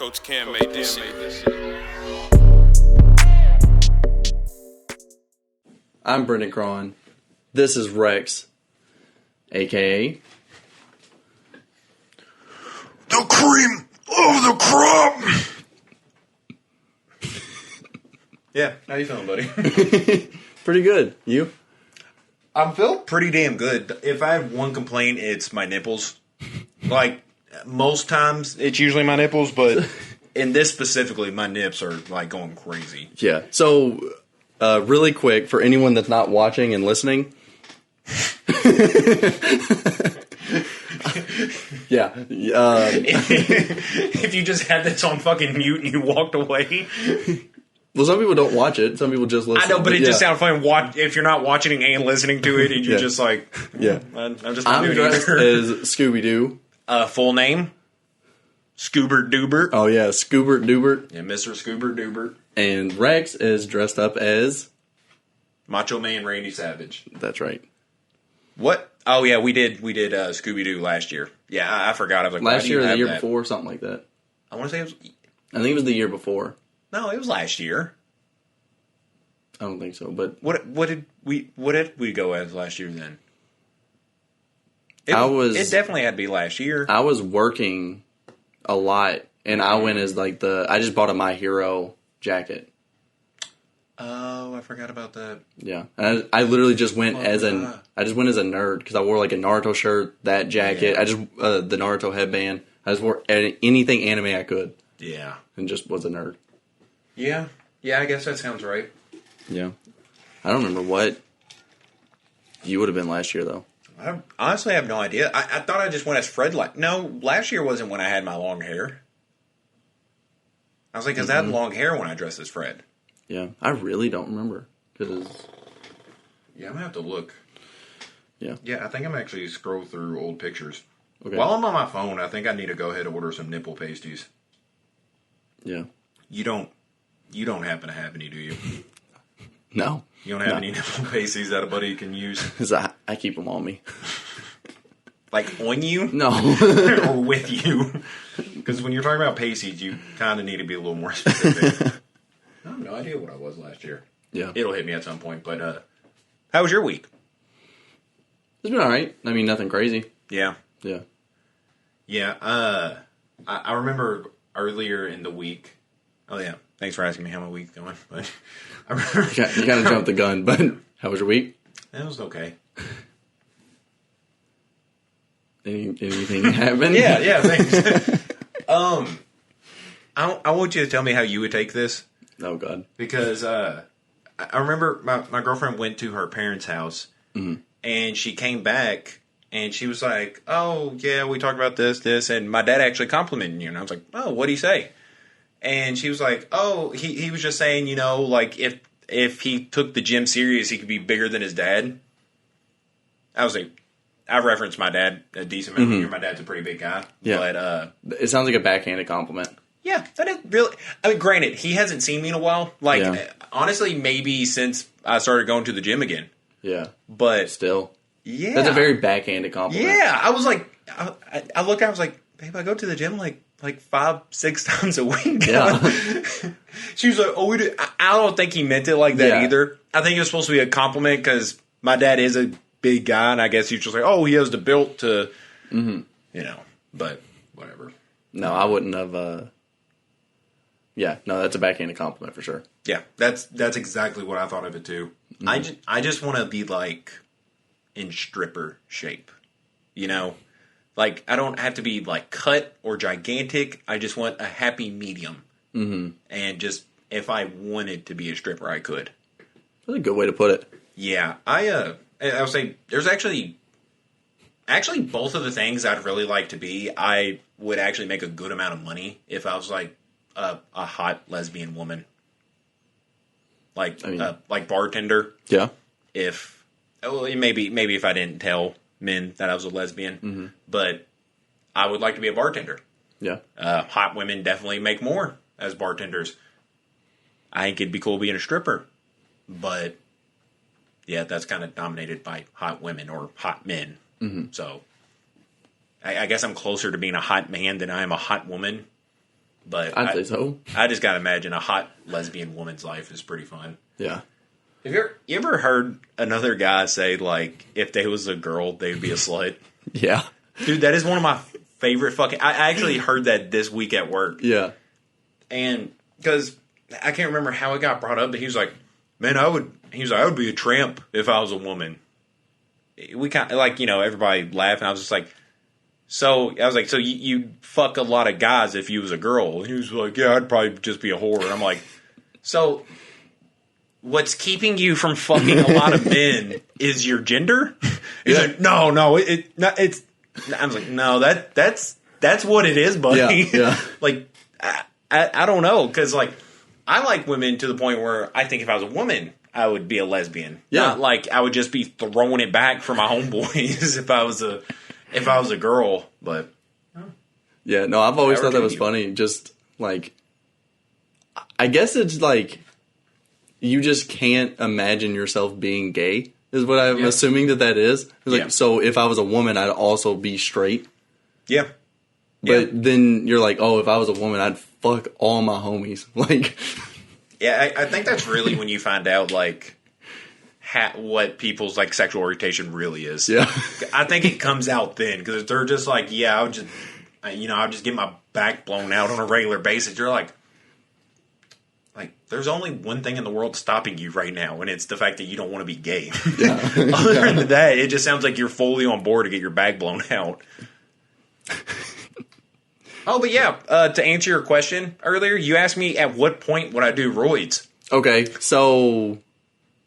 Coach Cam made this shit. I'm Brenden Kron. This is Rex, a.k.a. the cream of the crop. Yeah, how you feeling, buddy? Pretty good. You? I'm feeling pretty damn good. If I have one complaint, it's my nipples. Like, most times, it's usually my nipples, but in this specifically, my nips are, like, going crazy. Yeah. So, really quick, for anyone that's not watching and listening. Yeah. If you just had this on fucking mute and you walked away. Well, some people don't watch it. Some people just listen. I know, but it just sounds funny if you're not watching and listening to it, and you're just like, I'm just not doing dressed either. as Scooby-Doo. Full name? Scoobert Doobert. Oh, yeah, Scoobert Doobert. Yeah, Mr. Scoobert Doobert. And Rex is dressed up as... Macho Man Randy Savage. That's right. What? Oh, yeah, we did Scooby-Doo last year. Yeah, I forgot. I was like, last year or the year before, something like that. I want to say it was... I think it was the year before. No, it was last year. I don't think so, but... What did we go as last year then? It definitely had to be last year. I was working a lot, and I went as like I just bought a My Hero jacket. Oh, I forgot about that. Yeah, and I literally just went as a nerd because I wore like a Naruto shirt, that jacket. I just the Naruto headband. I just wore anything anime I could. Yeah, and just was a nerd. Yeah, I guess that sounds right. Yeah, I don't remember what you would have been last year though. I honestly have no idea. I thought I just went as Fred. No, last year wasn't when I had my long hair. I was like, because I had long hair when I dressed as Fred. Yeah, I really don't remember. Yeah, I'm going to have to look. Yeah. Yeah, I think I'm actually scroll through old pictures. Okay. While I'm on my phone, I think I need to go ahead and order some nipple pasties. Yeah. You don't happen to have any, do you? No. You don't have any nipple pasties that a buddy can use? I keep them on me. Like on you? No. Or with you? Because when you're talking about pasties, you kind of need to be a little more specific. I have no idea what I was last year. Yeah. It'll hit me at some point. But how was your week? It's been all right. I mean, nothing crazy. Yeah. Yeah. Yeah. I remember earlier in the week. Oh, yeah. Thanks for asking me how my week's going. But I remember you kind of jumped the gun, but how was your week? It was okay. Anything happen? Yeah, thanks. I want you to tell me how you would take this. Oh, God. Because I remember my girlfriend went to her parents' house, and she came back, and she was like, oh, yeah, we talked about this, and my dad actually complimented you. And I was like, oh, what'd he say? And she was like, oh, he was just saying, like, if he took the gym serious, he could be bigger than his dad. I was like, I referenced my dad a decent amount here. My dad's a pretty big guy. Yeah. But it sounds like a backhanded compliment. Yeah, that is really... I mean, granted, he hasn't seen me in a while. Like, honestly, maybe since I started going to the gym again. Yeah. But... Still. Yeah. That's a very backhanded compliment. Yeah. I was like... I looked at it, I was like, babe, I go to the gym like 5-6 times a week. Yeah. She was like, oh, I don't think he meant it like that either. I think it was supposed to be a compliment because my dad is a big guy, and I guess he's just like, oh, he has the built to... But whatever. No, I wouldn't have... Yeah, no, that's a backhanded compliment for sure. Yeah, that's exactly what I thought of it too. I just want to be like in stripper shape, Like I don't have to be like cut or gigantic. I just want a happy medium. And just if I wanted to be a stripper, I could. That's a good way to put it. Yeah, I would say there's actually both of the things I'd really like to be. I would actually make a good amount of money if I was like a hot lesbian woman, like bartender. Yeah. Maybe if I didn't tell men that I was a lesbian, but I would like to be a bartender. Yeah. Hot women definitely make more as bartenders. I think it'd be cool being a stripper, but yeah, that's kind of dominated by hot women or hot men. So I guess I'm closer to being a hot man than I am a hot woman. But I'd say so. I just gotta imagine a hot lesbian woman's life is pretty fun. Yeah. Have you ever heard another guy say, like, if they was a girl, they'd be a slut? Yeah. Dude, that is one of my favorite fucking... I actually heard that this week at work. Yeah. And, because I can't remember how it got brought up, but he was like, man, I would be a tramp if I was a woman. We kind of, like, everybody laughed, and I was just like, so you fuck a lot of guys if you was a girl. And he was like, yeah, I'd probably just be a whore. And I'm like, so... what's keeping you from fucking a lot of men is your gender? He's like, no, it's. I was like, no, that's what it is, buddy. Yeah. Like, I don't know, because like I like women to the point where I think if I was a woman, I would be a lesbian. Yeah. Not like I would just be throwing it back for my homeboys if I was a girl. But yeah, no, I've always thought that was you. funny. Just like, I guess it's like. You just can't imagine yourself being gay, is what I'm assuming that is. It's like, so if I was a woman, I'd also be straight. Yeah. But then you're like, oh, if I was a woman, I'd fuck all my homies. Like, yeah, I think that's really when you find out, like, what people's, like, sexual orientation really is. Yeah. I think it comes out then, because they're just like, yeah, I'll just get my back blown out on a regular basis. You're like, there's only one thing in the world stopping you right now, and it's the fact that you don't want to be gay. Yeah. Other than that, it just sounds like you're fully on board to get your back blown out. Oh, but yeah, to answer your question earlier, you asked me at what point would I do roids. Okay, so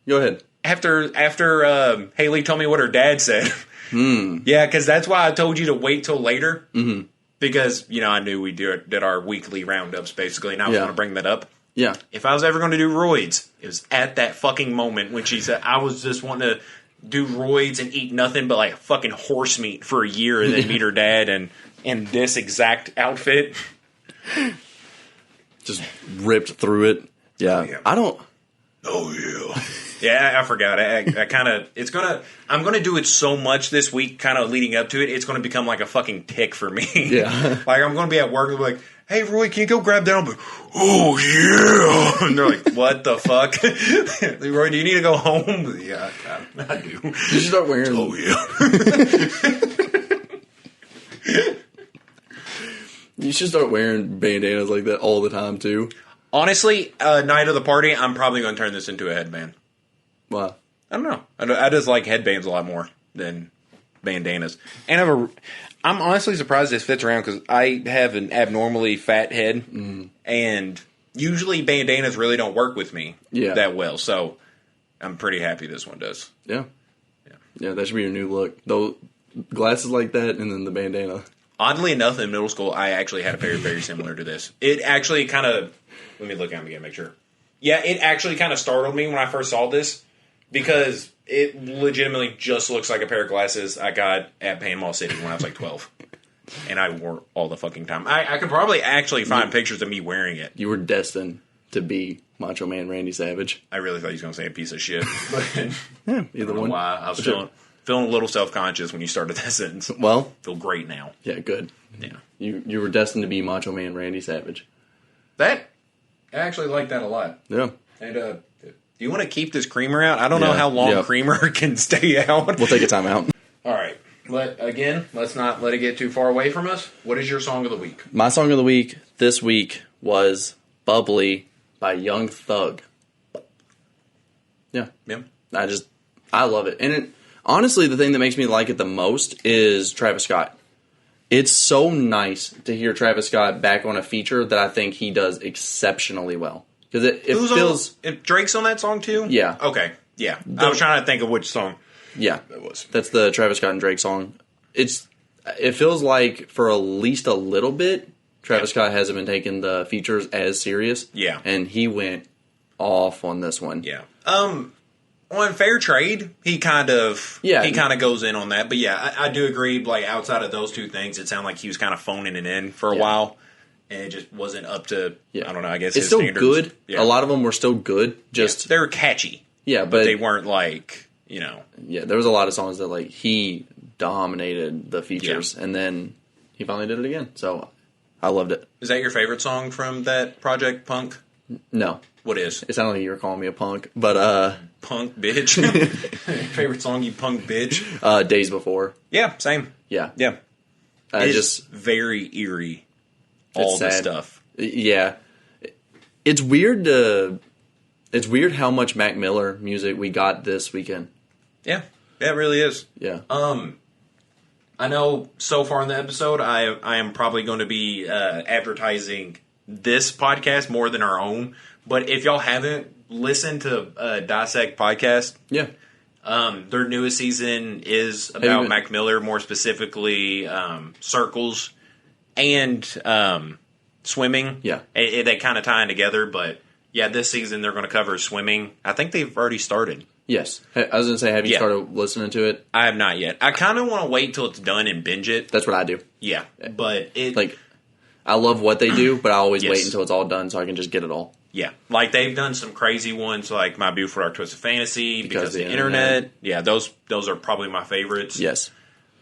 go ahead. After Haley told me what her dad said. Yeah, because that's why I told you to wait till later. Mm-hmm. Because, I knew we did our weekly roundups, basically, and I was going to bring that up. Yeah. If I was ever going to do roids, it was at that fucking moment when she said I was just wanting to do roids and eat nothing but like fucking horse meat for a year and then meet her dad and in this exact outfit. Just ripped through it. Yeah. Oh, yeah. I don't. Oh, yeah. Yeah, I forgot. I kind of, I'm going to do it so much this week, kind of leading up to it, it's going to become like a fucking tick for me. Yeah. Like, I'm going to be at work and be like, hey, Roy, can you go grab that? I'm like, oh, yeah. And they're like, what the fuck? Roy, do you need to go home? Yeah, I do. You should start wearing. Oh, yeah. You should start wearing bandanas like that all the time, too. Honestly, night of the party, I'm probably going to turn this into a headband. Wow. I don't know. I just like headbands a lot more than bandanas. And I'm honestly surprised this fits around because I have an abnormally fat head, and usually bandanas really don't work with me that well. So I'm pretty happy this one does. Yeah. Yeah, that should be your new look. Though glasses like that and then the bandana. Oddly enough, in middle school, I actually had a pair very similar to this. It actually kind of... Let me look at them again, make sure. Yeah, it actually kind of startled me when I first saw this because it legitimately just looks like a pair of glasses I got at Panama City when I was like 12. And I wore all the fucking time. I could probably actually find pictures of me wearing it. You were destined to be Macho Man Randy Savage. I really thought he was going to say a piece of shit. But Yeah, either I don't know one. why. I was feeling a little self-conscious when you started that sentence. Well, I feel great now. yeah, good. Yeah. You were destined to be Macho Man Randy Savage. I actually like that a lot. Yeah. And do you want to keep this creamer out? I don't know how long Yeah. creamer can stay out. We'll take a time out. All right. Let's not let it get too far away from us. What is your song of the week? My song of the week this week was Bubbly by Young Thug. Yeah. Yeah. I love it. And honestly, the thing that makes me like it the most is Travis Scott. It's so nice to hear Travis Scott back on a feature that I think he does exceptionally well. Because it feels... If Drake's on that song too? Yeah. Okay. Yeah. I was trying to think of which song Yeah. it was. That's the Travis Scott and Drake song. It feels like for at least a little bit, Travis Scott hasn't been taking the features as serious. Yeah. And he went off on this one. Yeah. On Fair Trade, he kind of goes in on that. But yeah, I do agree. Like outside of those two things, it sounded like he was kind of phoning it in for a while, and it just wasn't up to. I don't know. I guess it's his still standards. good. Yeah. A lot of them were still good. Just they were catchy. Yeah, but they weren't like Yeah, there was a lot of songs that like he dominated the features, and then he finally did it again. So I loved it. Is that your favorite song from that Project Punk? No. What is? It sounded like you were calling me a punk, but Punk bitch. Favorite song, you punk bitch. Days Before. Yeah, same. Yeah. Yeah. I It's just very eerie. All the sad. stuff. Yeah. It's weird how much Mac Miller music we got this weekend. Yeah, it really is. Yeah. I know so far in the episode, I am probably going to be advertising this podcast more than our own. But if y'all haven't listened to Dissect Podcast, Yeah. their newest season is about been- Mac Miller, more specifically circles and swimming. Yeah. They kind of tie in together, but yeah, this season they're going to cover swimming. I think they've already started. Yes. I was going to say, have you Yeah. started listening to it? I have not yet. I kind of want to wait till it's done and binge it. That's what I do. Yeah, but it Like, I love what they do, but I always Yes. wait until it's all done so I can just get it all. yeah, like they've done some crazy ones, like My Beautiful Dark Twisted Fantasy, because of the the internet. internet. Yeah, those are probably my favorites. Yes.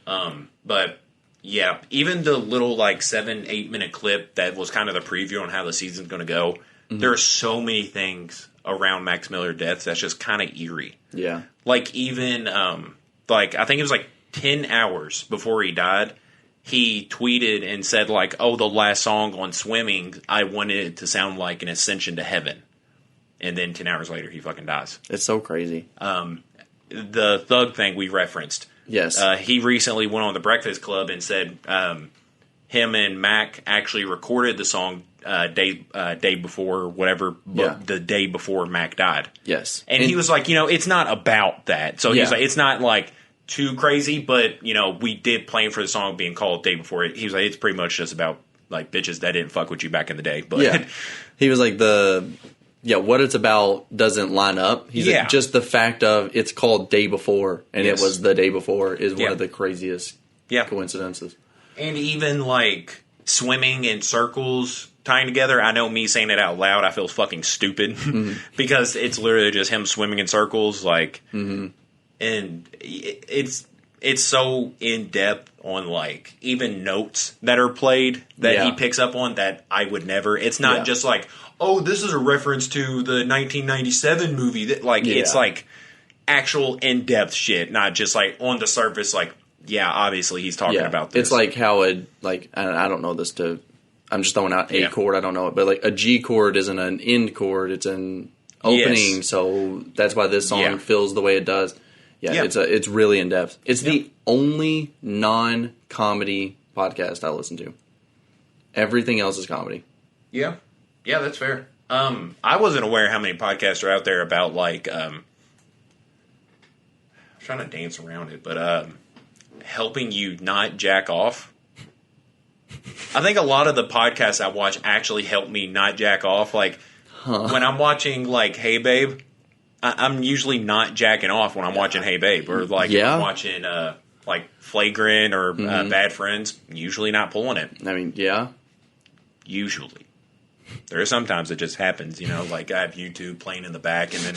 But yeah, even the little like 7-8 minute clip that was kind of the preview on how the season's going to go. There are so many things around Max Miller deaths that's just kind of eerie. Yeah. Like even like I think it was like 10 hours before he died, he tweeted and said like, "Oh, the last song on swimming, I wanted it to sound like an ascension to heaven." And then 10 hours later, he fucking dies. It's so crazy. The Thug thing we referenced. Yes. He recently went on the Breakfast Club and said him and Mac actually recorded the song day before whatever, but Yeah. the day before Mac died. Yes. And he was like, it's not about that. So he was Yeah. like, it's not like too crazy, but we did plan for the song being called Day Before. He was like, it's pretty much just about like bitches that didn't fuck with you back in the day. But Yeah. He was like what it's about doesn't line up. He's Yeah. like, just the fact of it's called Day Before and Yes. it was the day before is Yeah. one of the craziest yeah. coincidences. And even like swimming in circles tying together. I know me saying it out loud, I feel fucking stupid because it's literally just him swimming in circles. Like, and it's so in depth on like even notes that are played that Yeah. he picks up on that I would never. It's not Yeah. just like, oh, this is a reference to the 1997 movie. That like it's Yeah. like actual in depth shit, not just like on the surface. Like, yeah, obviously he's talking about this. It's like how I don't know this to. I'm just throwing out a Yeah. chord. I don't know it, but like a G chord isn't an end chord; it's an opening. Yes. So that's why this song Yeah. feels the way it does. Yeah, Yeah. it's really in depth. It's the only non-comedy podcast I listen to. Everything else is comedy. Yeah, that's fair. I wasn't aware how many podcasts are out there about like I'm trying to dance around it, but helping you not jack off. I think a lot of the podcasts I watch actually help me not jack off. Like when I'm watching like Hey Babe, I'm usually not jacking off when I'm watching Hey Babe, or like if Yeah. I'm watching like Flagrant or Bad Friends. Usually not pulling it. I mean, yeah, Usually. There are sometimes it just happens, like I have YouTube playing in the back and then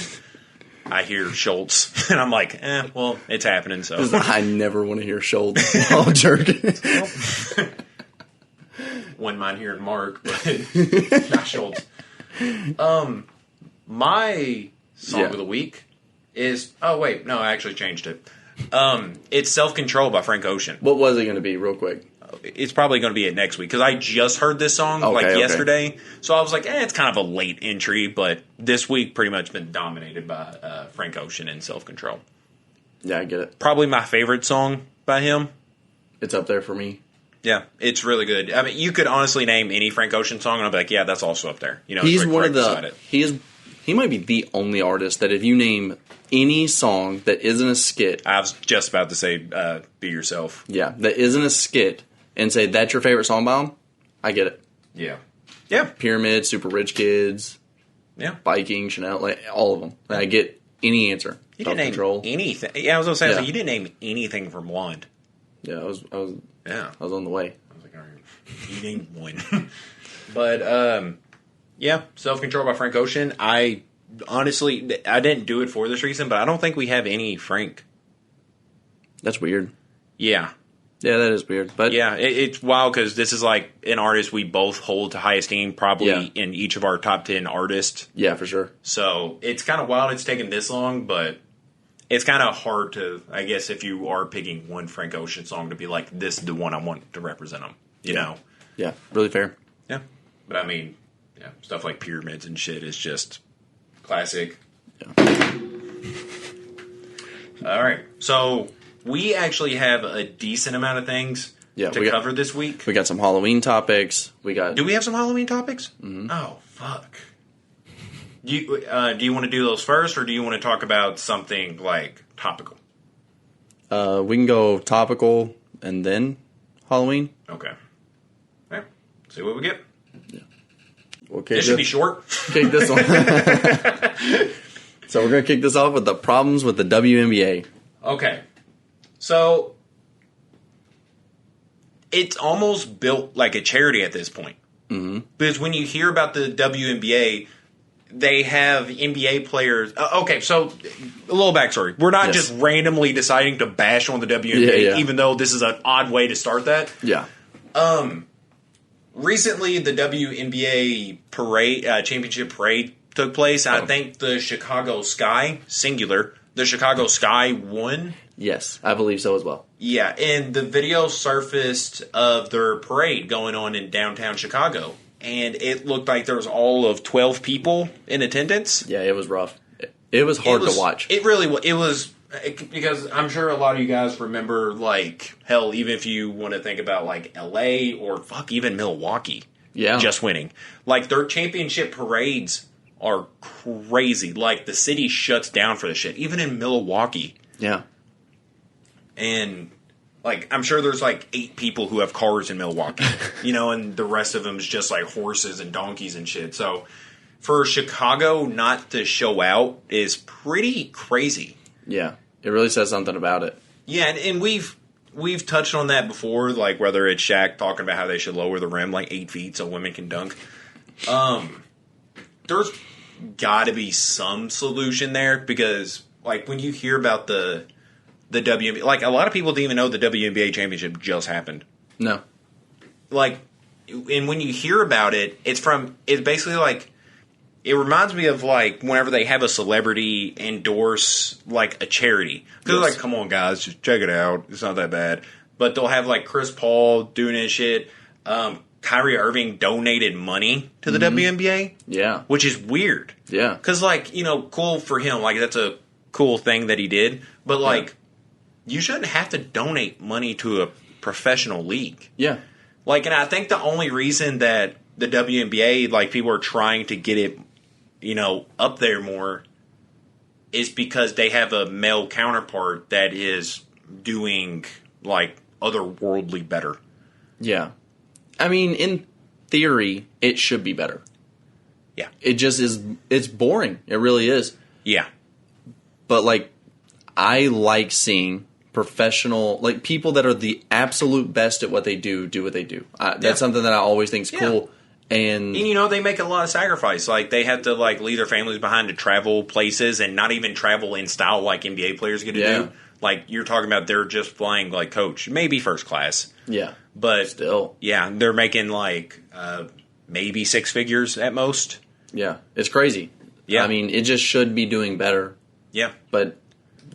I hear Schultz and I'm like, well, it's happening, so. I never want to hear Schultz while jerking. Wouldn't mind hearing Mark, but not Schultz. My song Yeah. of the week is, oh wait, no, I actually changed it. It's Self-Control by Frank Ocean. What was it going to be, real quick? It's probably going to be it next week because I just heard this song Okay. yesterday. So I was like, it's kind of a late entry, but this week pretty much been dominated by Frank Ocean and Self-Control. Yeah, I get it. Probably my favorite song by him. It's up there for me. Yeah, it's really good. I mean, you could honestly name any Frank Ocean song and I'll be like, yeah, that's also up there. It's He's right- one right of beside the. it. He might be the only artist that if you name any song that isn't a skit, I was just about to say, Be Yourself. yeah, that isn't a skit, and say that's your favorite song by him, I get it. Yeah. Yeah. Pyramid, Super Rich Kids, Yeah. Viking, Chanel, like all of them. I get any answer. You didn't name Self-Control. anything. Yeah, I was going to say, Yeah. you didn't name anything from Blonde. Yeah, I was Yeah. on the way. I was like, all right, you named one. But, yeah, Self-Control by Frank Ocean. I honestly, I didn't do it for this reason, but I don't think we have any Frank. That's weird. Yeah. Yeah, that is weird. But yeah, it's wild because this is like an artist we both hold to high esteem, probably in each of our top 10 artists. Yeah, for sure. So it's kind of wild it's taken this long, but it's kind of hard to, I guess, if you are picking one Frank Ocean song to be like, this is the one I want to represent him, you know? Yeah, really fair. Yeah. But I mean, yeah, stuff like Pyramids and shit is just classic. Yeah. All right. So we actually have a decent amount of things to cover this week. We got some Halloween topics. Do we have some Halloween topics? Mm-hmm. Oh, fuck. Do you want to do those first, or do you want to talk about something like topical? We can go topical and then Halloween. Okay. All right. See what we get. Yeah. It should be short. Kick this one. So we're going to kick this off with the problems with the WNBA. Okay. So it's almost built like a charity at this point. Mm-hmm. Because when you hear about the WNBA, they have NBA players. Okay, so a little backstory. We're not just randomly deciding to bash on the WNBA, even though this is an odd way to start that. Yeah. Recently, the WNBA parade, championship parade took place. I think the Chicago Sky, singular, the Chicago Sky won. Yes, I believe so as well. Yeah, and the video surfaced of their parade going on in downtown Chicago. And it looked like there was all of 12 people in attendance. Yeah, it was rough. It was hard to watch. It really was. It was, because I'm sure a lot of you guys remember, like, hell, even if you want to think about, like, L.A. or, fuck, even Milwaukee just winning. Like, their championship parades are crazy. Like, the city shuts down for the shit. Even in Milwaukee. Yeah. And, like, I'm sure there's, like, 8 people who have cars in Milwaukee, you know, and the rest of them is just, like, horses and donkeys and shit. So, for Chicago not to show out is pretty crazy. Yeah, it really says something about it. Yeah, and we've touched on that before, like, whether it's Shaq talking about how they should lower the rim, like, 8 feet so women can dunk. There's got to be some solution there, because, like, when you hear about the WNBA, like, a lot of people didn't even know the WNBA championship just happened. No. Like, and when you hear about it, it's basically like, it reminds me of, like, whenever they have a celebrity endorse, like, a charity. Because they're like, come on, guys, just check it out. It's not that bad. But they'll have, like, Chris Paul doing his shit. Kyrie Irving donated money to the WNBA. Yeah. Which is weird. Yeah. Because, like, you know, cool for him. Like, that's a cool thing that he did. But, like, you shouldn't have to donate money to a professional league. Yeah. Like, and I think the only reason that the WNBA, like, people are trying to get it, you know, up there more is because they have a male counterpart that is doing, like, otherworldly better. Yeah. I mean, in theory, it should be better. Yeah. It just is, it's boring. It really is. Yeah. But, like, I like seeing professional, like, people that are the absolute best at what they do what they do. That's something that I always think is cool. And, you know, they make a lot of sacrifice. Like, they have to, like, leave their families behind to travel places and not even travel in style like NBA players get to do. Like, you're talking about they're just flying, like, coach. Maybe first class. Yeah. But, still. Yeah, they're making, like, maybe 6 figures at most. Yeah. It's crazy. Yeah. I mean, it just should be doing better. Yeah. But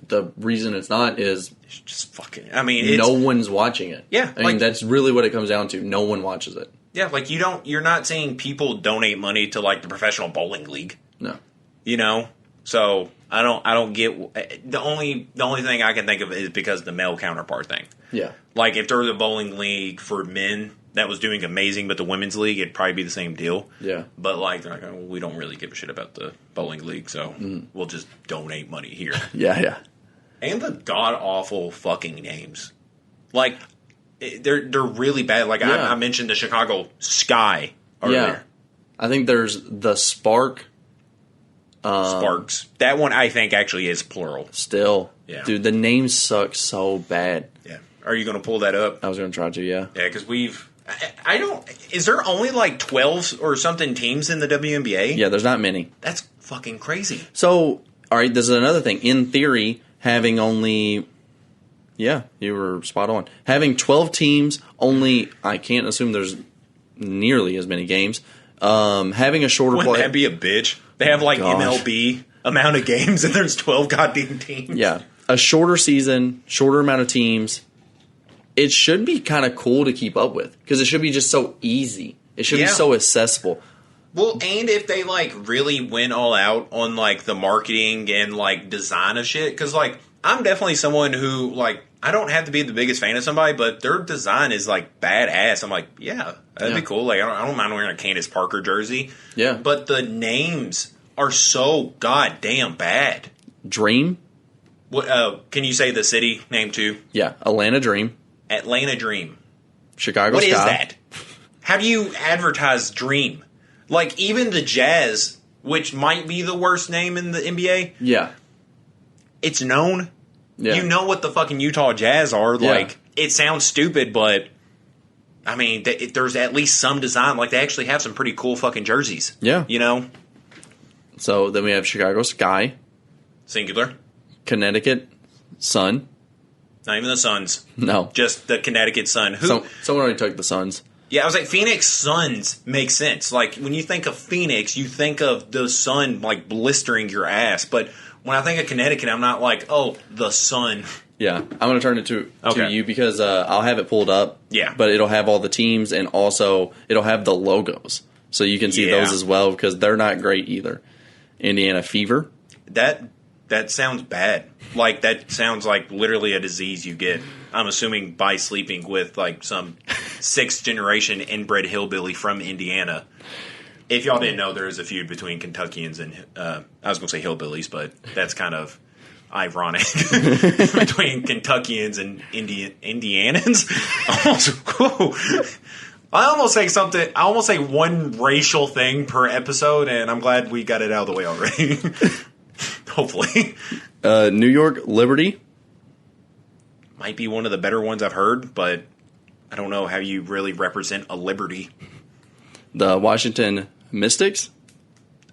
the reason it's not is it's just fucking, I mean, no one's watching it. Yeah. I mean, that's really what it comes down to. No one watches it. Yeah, like, you're not seeing people donate money to, like, the professional bowling league. No. You know? So, I don't get, the only thing I can think of is because of the male counterpart thing. Yeah. Like, if there was a bowling league for men that was doing amazing, but the women's league, it'd probably be the same deal. Yeah. But, like, they're like, oh, well, we don't really give a shit about the bowling league, so we'll just donate money here. Yeah. And the god-awful fucking names. Like, they're really bad. Like, I mentioned the Chicago Sky earlier. Yeah. I think there's the Spark. Sparks. That one, I think, actually is plural. Still. Yeah. Dude, the names suck so bad. Yeah. Are you going to pull that up? I was going to try to, yeah. Yeah, because I don't... Is there only, like, 12 or something teams in the WNBA? Yeah, there's not many. That's fucking crazy. So, all right, this is another thing. In theory, having only, Yeah, you were spot on. Having 12 teams, I can't assume there's nearly as many games. Having a shorter Wouldn't play. that be a bitch? They have like Gosh. MLB amount of games and there's 12 goddamn teams. Yeah, a shorter season, shorter amount of teams. It should be kind of cool to keep up with because it should be just so easy. It should be so accessible. Well, and if they like really went all out on like the marketing and like design of shit, because like I'm definitely someone who like I don't have to be the biggest fan of somebody, but their design is like badass. I'm like, yeah, that'd be cool. Like I don't mind wearing a Candace Parker jersey. Yeah, but the names are so goddamn bad. Dream. What? Can you say the city name too? Yeah, Atlanta Dream. Atlanta Dream. Chicago What Sky. is that? How do you advertise Dream? Like, even the Jazz, which might be the worst name in the NBA, Yeah. it's known. Yeah. You know what the fucking Utah Jazz are. Yeah. Like, it sounds stupid, but, I mean, there's at least some design. Like, they actually have some pretty cool fucking jerseys. Yeah. You know? So then we have Chicago Sky, Singular. Connecticut Sun. Not even the Suns. No. Just the Connecticut Sun. Who? Someone already took the Suns. Yeah, I was like, Phoenix Suns makes sense. Like, when you think of Phoenix, you think of the sun, like, blistering your ass. But when I think of Connecticut, I'm not like, oh, the sun. Yeah. I'm going to turn it to Okay. you because I'll have it pulled up. Yeah. But it'll have all the teams and also it'll have the logos. So you can see Yeah. those as well because they're not great either. Indiana Fever. That sounds bad. Like, that sounds like literally a disease you get. I'm assuming by sleeping with, like, some sixth-generation inbred hillbilly from Indiana. If y'all didn't know, there is a feud between Kentuckians and, I was going to say hillbillies, but that's kind of ironic. Between Kentuckians and Indianans. I almost say one racial thing per episode, and I'm glad we got it out of the way already. Hopefully. New York Liberty. Might be one of the better ones I've heard, but I don't know how you really represent a liberty. The Washington Mystics.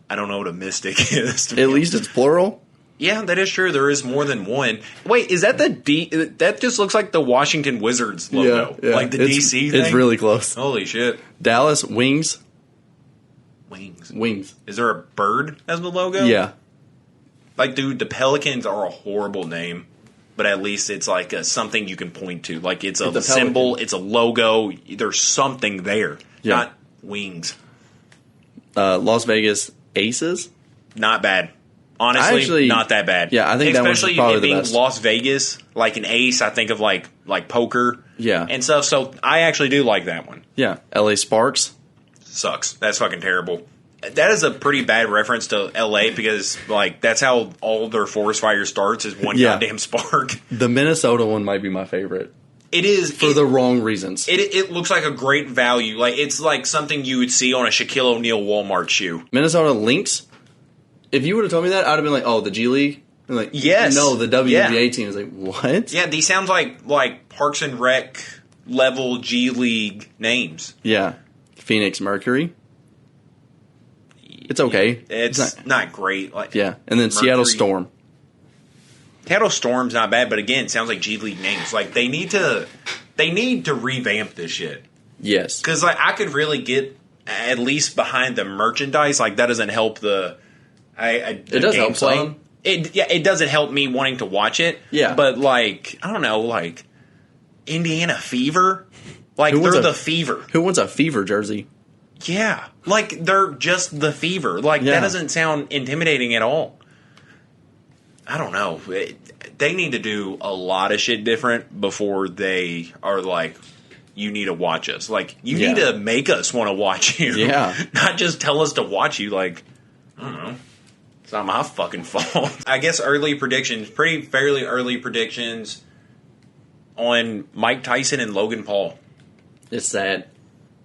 I don't know what a mystic is. At least it's plural. Yeah, that is true. There is more than one. Wait, is that the D? That just looks like the Washington Wizards logo. Yeah. Like the DC thing? It's really close. Holy shit. Dallas Wings. Wings. Is there a bird as the logo? Yeah. Like, dude, the Pelicans are a horrible name, but at least it's like something you can point to. Like, it's a symbol, it's a logo. There's something there. Yeah. Not wings. Las Vegas Aces. Not bad. Honestly, not that bad. Yeah, I think that one's especially probably it the being best. Las Vegas, like an ace. I think of like poker, Yeah. and stuff. So I actually do like that one. Yeah. LA Sparks. Sucks. That's fucking terrible. That is a pretty bad reference to LA because like that's how all their forest fire starts is one goddamn spark. The Minnesota one might be my favorite. It is for the wrong reasons. It looks like a great value. Like it's like something you would see on a Shaquille O'Neal Walmart shoe. Minnesota Lynx. If you would have told me that, I'd have been like, "Oh, the G League." I'm like, yes, no, the WNBA team is like, what? Yeah, these sounds like Parks and Rec level G League names. Yeah, Phoenix Mercury. It's okay. It's not great. Like yeah, and then Mercury. Seattle Storm. Seattle Storm's not bad, but again, it sounds like G League names. Like they need to revamp this shit. Yes, because like I could really get at least behind the merchandise. Like that doesn't help the. It does help some. It doesn't help me wanting to watch it. Yeah, but like I don't know, like Indiana Fever, like they're the Fever. Who wants a Fever jersey? Yeah, like they're just the Fever. Like that doesn't sound intimidating at all. I don't know. They need to do a lot of shit different before they are like, you need to watch us. Like you need to make us want to watch you. Yeah, not just tell us to watch you. Like I don't know. It's not my fucking fault. I guess fairly early predictions on Mike Tyson and Logan Paul. It's sad.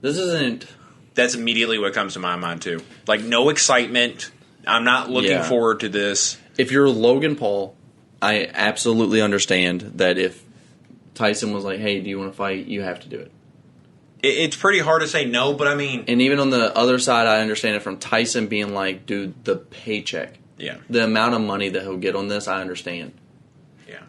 This isn't. That's immediately what comes to my mind too. Like no excitement. I'm not looking forward to this. If you're Logan Paul, I absolutely understand that if Tyson was like, "Hey, do you want to fight?" You have to do it. It's pretty hard to say no, but I mean... And even on the other side, I understand it from Tyson being like, dude, the paycheck. Yeah. The amount of money that he'll get on this, I understand. Yeah.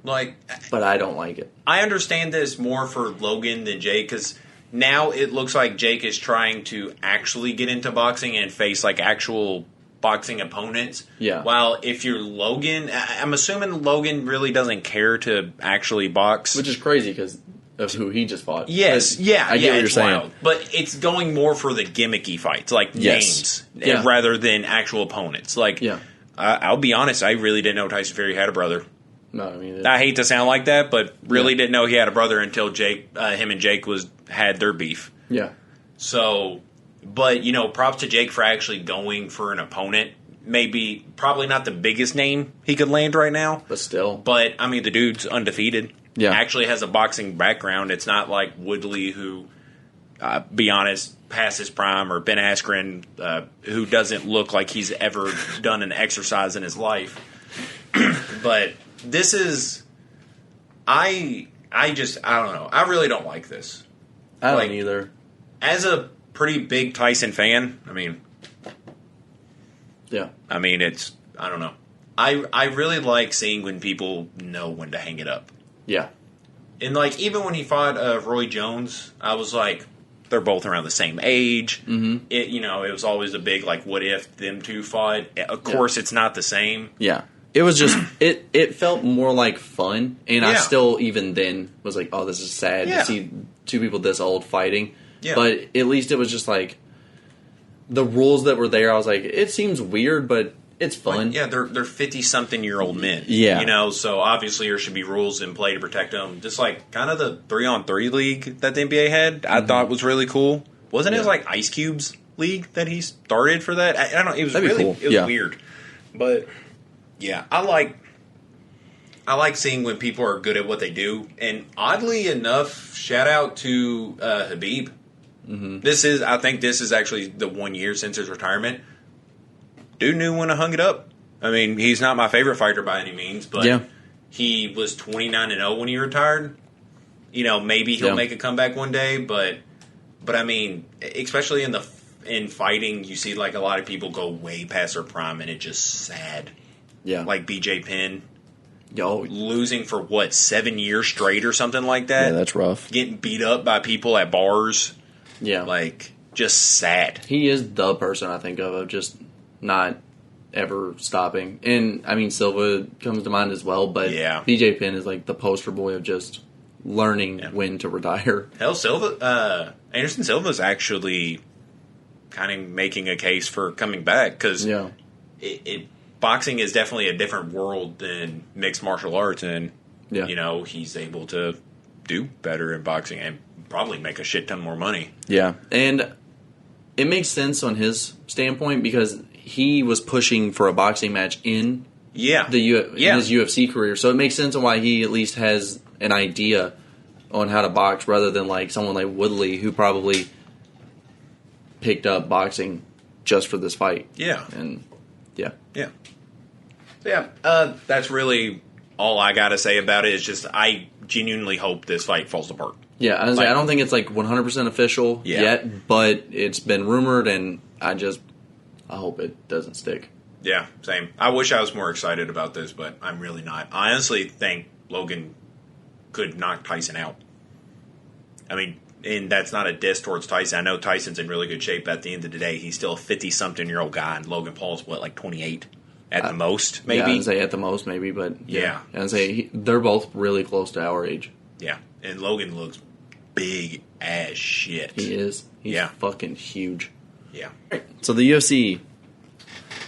Like, but I don't like it. I understand this more for Logan than Jake, because now it looks like Jake is trying to actually get into boxing and face, like, actual boxing opponents. Yeah. While if you're Logan, I'm assuming Logan really doesn't care to actually box. Which is crazy because of who he just fought. Yes, But yeah, I get what you're it's saying. wild. But it's going more for the gimmicky fights, like Yes. names, rather than actual opponents. Like, Yeah. I'll be honest, I really didn't know Tyson Fury had a brother. No, I mean, I hate to sound like that, but really didn't know he had a brother until him and Jake had their beef. yeah. So, but, you know, props to Jake for actually going for an opponent. Maybe, probably not the biggest name he could land right now. But still. But, I mean, the dude's undefeated. Yeah. Actually has a boxing background. It's not like Woodley, who, be honest, past his prime, or Ben Askren, who doesn't look like he's ever done an exercise in his life. But this is, I don't know. I really don't like this. I don't like, either. As a pretty big Tyson fan, I mean, it's, I don't know. I really like seeing when people know when to hang it up. Yeah. And, like, even when he fought Roy Jones, I was like, they're both around the same age. Mm-hmm. It was always a big, like, what if them two fought? Of course, it's not the same. Yeah. It was just, it felt more like fun. And I still, even then, was like, oh, this is sad to see two people this old fighting. Yeah. But at least it was just like, the rules that were there, I was like, it seems weird, but it's fun. Like, they're 50-something-year-old men. Yeah. You know, so obviously there should be rules in play to protect them. Just like kind of the 3-on-3 league that the NBA had, I thought was really cool. Wasn't it like Ice Cube's league that he started for that? I don't know. It was That'd be really cool. It was weird. But, yeah, I like seeing when people are good at what they do. And oddly enough, shout out to Habib. Mm-hmm. I think this is actually the 1 year since his retirement. Dude knew when to hung it up. I mean, he's not my favorite fighter by any means, but he was 29-0 when he retired. You know, maybe he'll make a comeback one day, but I mean, especially in fighting, you see like a lot of people go way past their prime, and it's just sad. Yeah. Like BJ Penn. Yo, losing for 7 years straight or something like that. Yeah, that's rough. Getting beat up by people at bars. Yeah. Like, just sad. He is the person I think of just not ever stopping. And, I mean, Silva comes to mind as well, but BJ Penn is like the poster boy of just learning when to retire. Hell, Anderson Silva's actually kind of making a case for coming back, because boxing is definitely a different world than mixed martial arts, and you know, he's able to do better in boxing and probably make a shit ton more money. Yeah, and it makes sense on his standpoint because he was pushing for a boxing match in in his UFC career, so it makes sense on why he at least has an idea on how to box, rather than like someone like Woodley who probably picked up boxing just for this fight. Yeah, and that's really all I got to say about it. Is just I genuinely hope this fight falls apart. Yeah, I don't think it's like 100% official yet, but it's been rumored, and I hope it doesn't stick. Yeah, same. I wish I was more excited about this, but I'm really not. I honestly think Logan could knock Tyson out. I mean, and that's not a diss towards Tyson. I know Tyson's in really good shape. At the end of the day, he's still a 50-something-year-old guy, and Logan Paul's, like 28 at the most, maybe? Yeah, I'd say at the most, maybe, but I'd say they're both really close to our age. Yeah, and Logan looks big as shit. He is. He's fucking huge. Yeah. So the UFC.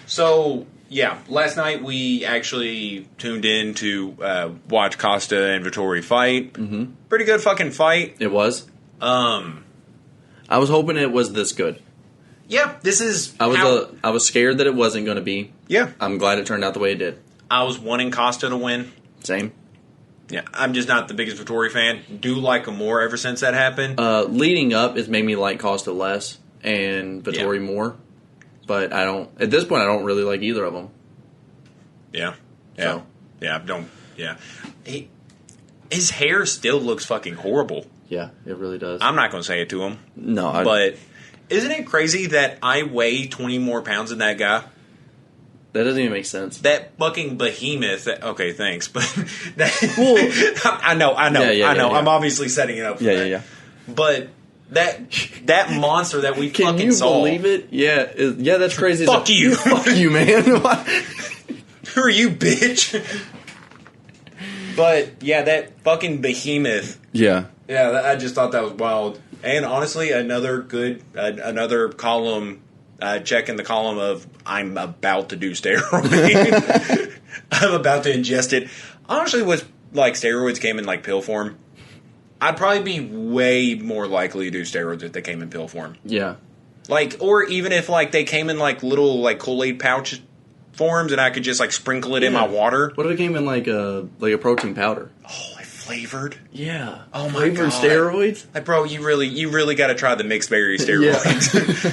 So, last night we actually tuned in to watch Costa and Vettori fight. Mm-hmm. Pretty good fucking fight. It was. I was hoping it was this good. Yeah, this is. I was scared that it wasn't going to be. Yeah. I'm glad it turned out the way it did. I was wanting Costa to win. Same. Yeah, I'm just not the biggest Vettori fan. Do like him more ever since that happened. Leading up, it's made me like Costa less and Vettori more. But at this point, I don't really like either of them. Yeah. Yeah. So. His hair still looks fucking horrible. Yeah, it really does. I'm not going to say it to him. No. But isn't it crazy that I weigh 20 more pounds than that guy? That doesn't even make sense. That fucking behemoth. Okay, thanks, but Well, I know. Yeah. I'm obviously setting it up. For that. Yeah. But that monster that we Can fucking you saw. believe it? Yeah, that's crazy. Fuck you. Fuck you, man. Who are you, bitch? But yeah, that fucking behemoth. Yeah. Yeah, I just thought that was wild. And honestly, another column. Check in the column of I'm about to do steroids. I'm about to ingest it. Honestly, with like steroids came in like pill form, I'd probably be way more likely to do steroids if they came in pill form. Yeah. Like, or even if like they came in like little like Kool-Aid pouch forms, and I could just like sprinkle it in my water. What if it came in like a protein powder? Oh, like flavored. Yeah. Oh my flavored god. Steroids. Like, bro, you really got to try the mixed berry steroids. Yeah.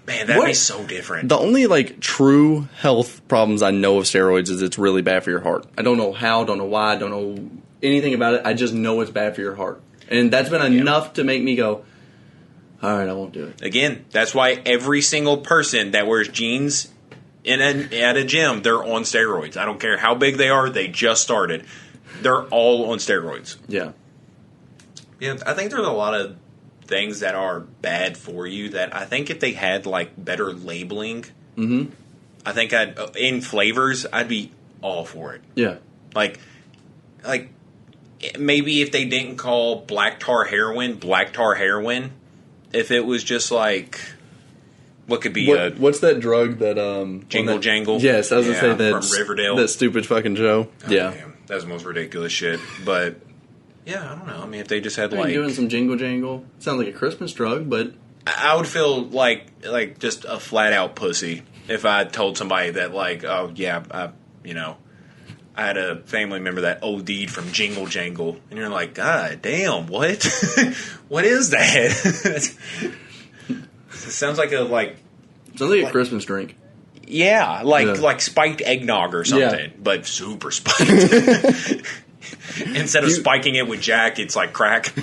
Man, that'd be so different. The only like true health problems I know of steroids is it's really bad for your heart. I don't know how, don't know why, don't know anything about it. I just know it's bad for your heart. And that's been enough to make me go, all right, I won't do it. Again, that's why every single person that wears jeans at a gym, they're on steroids. I don't care how big they are, they just started. They're all on steroids. Yeah. Yeah, I think there's a lot of things that are bad for you that I think if they had like better labeling, I think in flavors, I'd be all for it. Yeah. Like maybe if they didn't call black tar heroin, if it was just like what could be what's that drug that Jingle Jangle? Yes, I was gonna say that from Riverdale. That stupid fucking show. Oh, yeah. Damn, that's the most ridiculous shit. But yeah, I don't know. I mean, if they just had like doing some Jingle Jangle, sounds like a Christmas drug, but I would feel like just a flat out pussy if I told somebody that like, oh yeah, I had a family member that OD'd from Jingle Jangle, and you're like, God damn, what? What is that? It sounds like a Christmas drink. Yeah, like spiked eggnog or something, but super spiked. Instead of spiking it with Jack, it's like crack.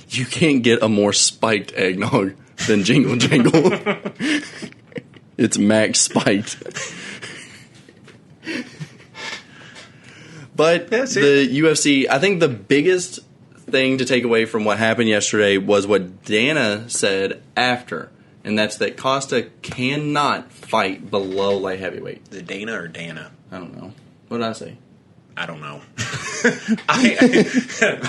You can't get a more spiked eggnog than Jingle Jangle. It's max spiked. But the UFC, I think the biggest thing to take away from what happened yesterday was what Dana said after, and that's that Costa cannot fight below light heavyweight. Is it Dana or Dana? I don't know. What did I say? I don't know.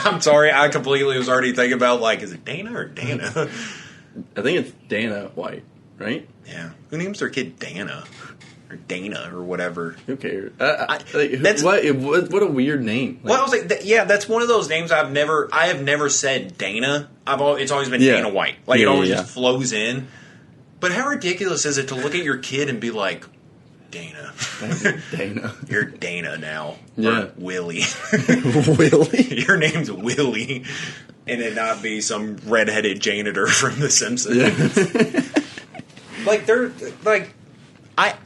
I'm sorry. I completely was already thinking about is it Dana or Dana? I think it's Dana White, right? Yeah. Who names their kid Dana or Dana or whatever? Who cares? What a weird name. Well, I was like, that's one of those names I have never said Dana. It's always been Dana White. It always just flows in. But how ridiculous is it to look at your kid and be like, Dana. Dana. You're Dana now. Yeah. Or Willie. Willie? Your name's Willie. And it not be some redheaded janitor from The Simpsons. Yeah.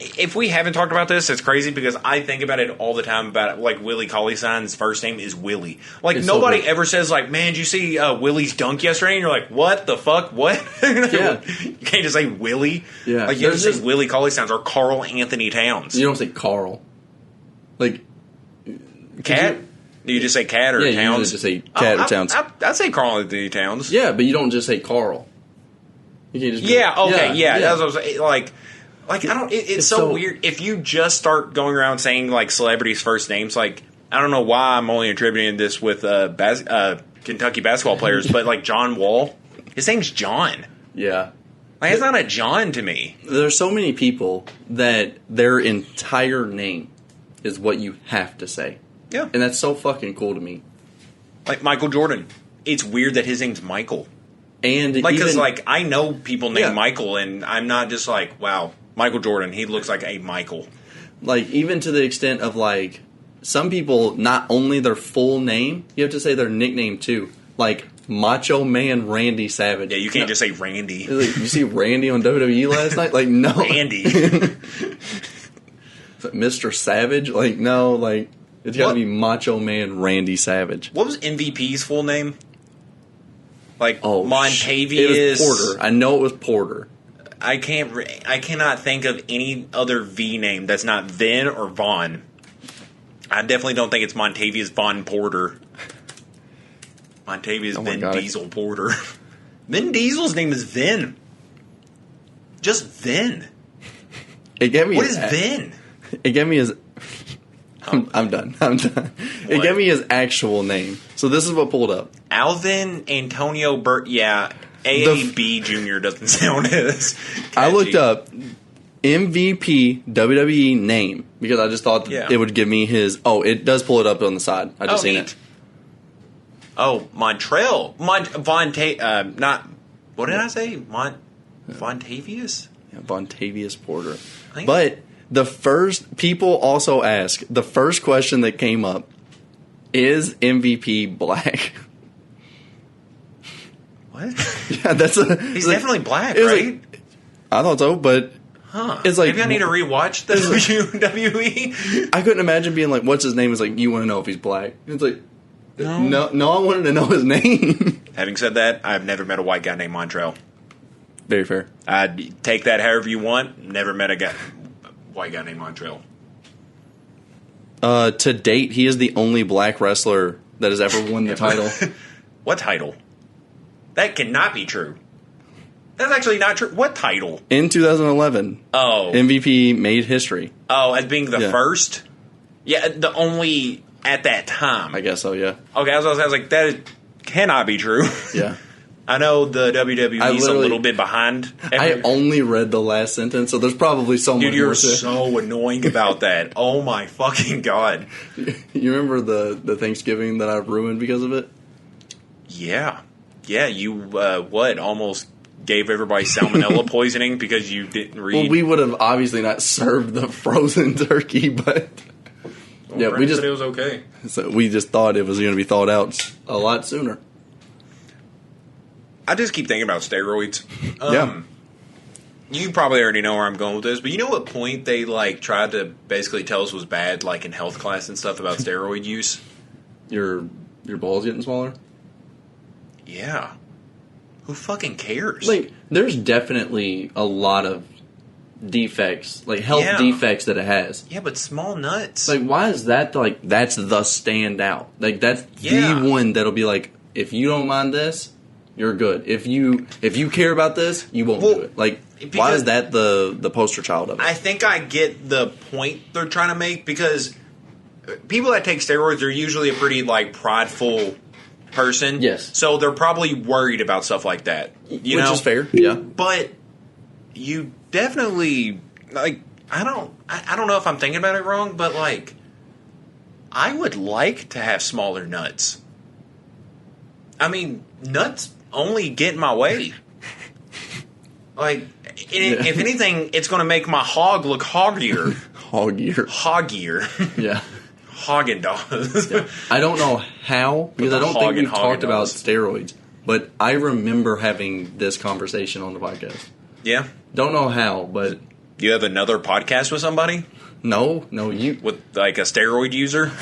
If we haven't talked about this, it's crazy because I think about it all the time about it. Willie Cauley-Stein's first name is Willie. Nobody ever says man, did you see Willie's dunk yesterday? And you're like, what the fuck? What? Yeah. You can't just say Willie. Yeah. You have to say Willie Cauley-Stein's or Carl Anthony Towns. You don't say Carl. Cat? Do you just say Cat or Towns? You just say Cat or Towns. I'd say Carl Anthony Towns. Yeah, but you don't just say Carl. You can't just That's what I was saying. I don't. It's so weird. If you just start going around saying celebrities' first names, I don't know why I'm only attributing this with Kentucky basketball players, but John Wall, his name's John. Yeah, it's not a John to me. There's so many people that their entire name is what you have to say. Yeah, and that's so fucking cool to me. Michael Jordan, it's weird that his name's Michael. And because I know people named Michael, and I'm not just wow. Michael Jordan, he looks like a Michael. Even to the extent of, some people, not only their full name, you have to say their nickname, too. Macho Man Randy Savage. Yeah, you can't just say Randy. You see Randy on WWE last night? No. Randy. Mr. Savage? No, it's got to be Macho Man Randy Savage. What was MVP's full name? Montavious. It was Porter. I know it was Porter. I cannot think of any other V name that's not Vin or Vaughn. I definitely don't think it's Montavious Vaughn Porter. Montavious Vin Diesel Porter. Vin Diesel's name is Vin. Just Vin. It gave me what is Vin? It gave me his. I'm done. It gave me his actual name. So this is what pulled up. Alvin Antonio Burt. Yeah, AAB Jr. doesn't sound as catchy. I looked up MVP WWE name because I just thought it would give me his. Oh, it does pull it up on the side. I just seen it. Oh, Montreal. Not. What did I say? Vontavious? Yeah, Vontavious Porter. But the first people also ask the first question that came up is MVP black. What? Yeah, he's definitely black, right? I thought so, but it's like maybe I need to rewatch the WWE. I couldn't imagine being like, "What's his name?" It's like you want to know if he's black. It's like, no, I wanted to know his name. Having said that, I've never met a white guy named Montreal. Very fair. I'd take that however you want. Never met a white guy named Montreal. To date, he is the only black wrestler that has ever won the title. What title? That cannot be true. That's actually not true. What title? In 2011. Oh. MVP made history. Oh, as being the first? Yeah, the only at that time. I guess so, yeah. Okay, I was like, that cannot be true. Yeah. I know the WWE's a little bit behind. I only read the last sentence, so there's probably so much more. Dude, you're so annoying about that. Oh my fucking God. You remember the Thanksgiving that I ruined because of it? Yeah. Yeah, you, almost gave everybody salmonella poisoning because you didn't read? Well, we would have obviously not served the frozen turkey, but... Well, yeah, we just... said it was okay. So we just thought it was going to be thawed out a lot sooner. I just keep thinking about steroids. Yeah. You probably already know where I'm going with this, but you know what point they tried to basically tell us was bad, in health class and stuff about steroid use? Your balls getting smaller? Yeah. Who fucking cares? There's definitely a lot of defects, health defects that it has. Yeah, but small nuts. Why is that, that's the standout? That's the one that'll be if you don't mind this, you're good. If you care about this, you won't do it. Why is that the poster child of it? I think I get the point they're trying to make because people that take steroids are usually a pretty, prideful person. Yes. So they're probably worried about stuff like that. Which is fair, yeah. But you definitely, I don't know if I'm thinking about it wrong, but, I would like to have smaller nuts. I mean, nuts only get in my way. If anything, it's going to make my hog look hoggier. Hoggier. Yeah. Haagen-Dazs. Yeah. I don't know how, because I don't think we've talked about steroids, but I remember having this conversation on the podcast. Yeah? Don't know how, but... You have another podcast with somebody? No, you... With, a steroid user?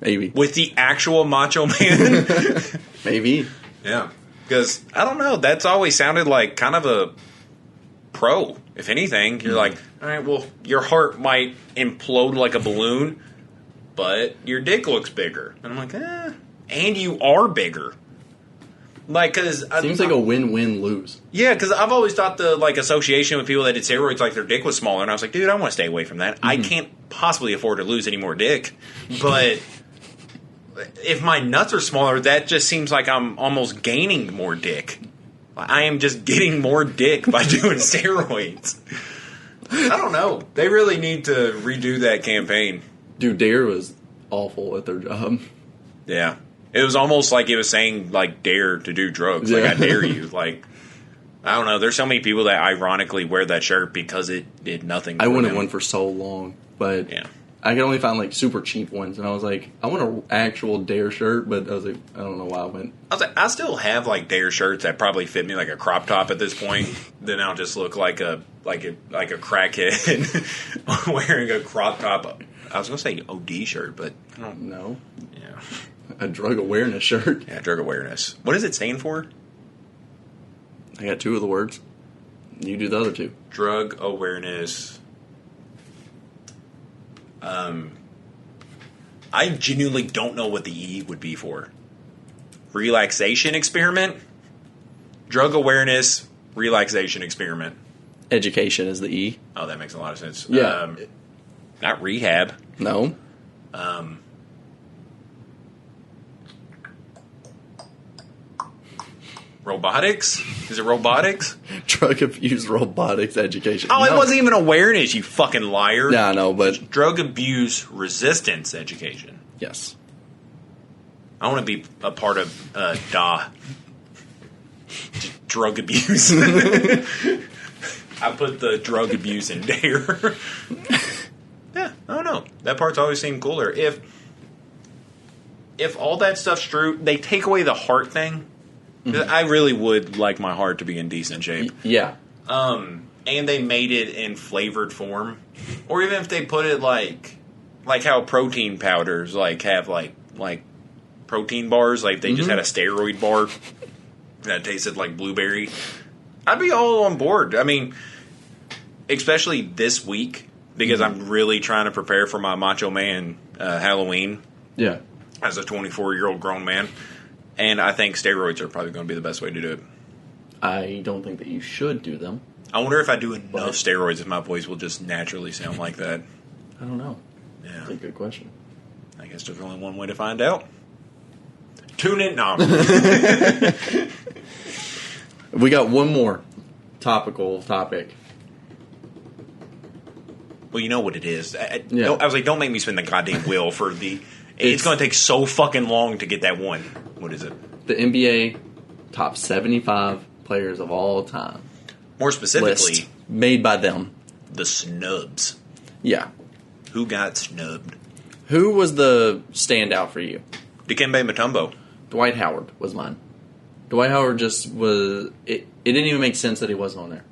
Maybe. With the actual Macho Man? Maybe. Yeah. Because, I don't know, that's always sounded like kind of a pro. If anything, you're all right, well, your heart might implode like a balloon, but your dick looks bigger. And I'm and you are bigger. Because... Seems like a win-win-lose. Yeah, because I've always thought the, association with people that did steroids, their dick was smaller. And I was like, dude, I want to stay away from that. Mm-hmm. I can't possibly afford to lose any more dick. But... if my nuts are smaller, that just seems like I'm almost gaining more dick. I am just getting more dick by doing steroids. I don't know. They really need to redo that campaign. Dude, Dare was awful at their job. Yeah. It was almost like it was saying, dare to do drugs. I dare you. I don't know. There's so many people that ironically wear that shirt because it did nothing for I wanted them. one for so long, but... Yeah. I could only find super cheap ones, and I was like, I want an actual Dare shirt, but I was like, I don't know why I went. I was like, I still have Dare shirts that probably fit me like a crop top at this point. Then I'll just look like a crackhead wearing a crop top. I was gonna say OD shirt, but I don't know. Yeah, a drug awareness shirt. Yeah, drug awareness. What does it stand for? I got two of the words. You do the other two. Drug awareness. I genuinely don't know what the E would be for. Relaxation experiment? Drug awareness, relaxation experiment. Education is the E. Oh, that makes a lot of sense. Yeah. Not rehab. No. Robotics? Is it robotics? Drug abuse, robotics, education. Oh, No. it wasn't even awareness, you fucking liar. Yeah, I know, but Drug abuse resistance education. yes. I want to be a part of DA. Drug abuse. I put the drug abuse in there. Yeah, I don't know. That part's always seemed cooler. If all that stuff's true, they take away the heart thing. I really would like my heart to be in decent shape. Yeah. And they made it in flavored form. Or even if they put it like how protein powders have like protein bars, like they just had a steroid bar that tasted like blueberry. I'd be all on board. I mean, especially this week, because I'm really trying to prepare for my Macho Man Halloween Yeah. as a 24-year-old grown man. And I think steroids are probably going to be the best way to do it. I don't think that you should do them. I wonder if I do enough steroids if my voice will just naturally sound like that. I don't know. Yeah. That's a good question. I guess there's only one way to find out. Tune in. No. We got one more topical topic. Well, you know what it is. I Yeah. was like, don't make me spin the goddamn wheel for the... It's going to take so fucking long to get that one. What is it? The NBA top 75 players of all time. More specifically, List made by them. the snubs. Yeah. Who got snubbed? Who was the standout for you? Dikembe Mutombo. Dwight Howard was mine. Dwight Howard just was... It didn't even make sense that he wasn't on there.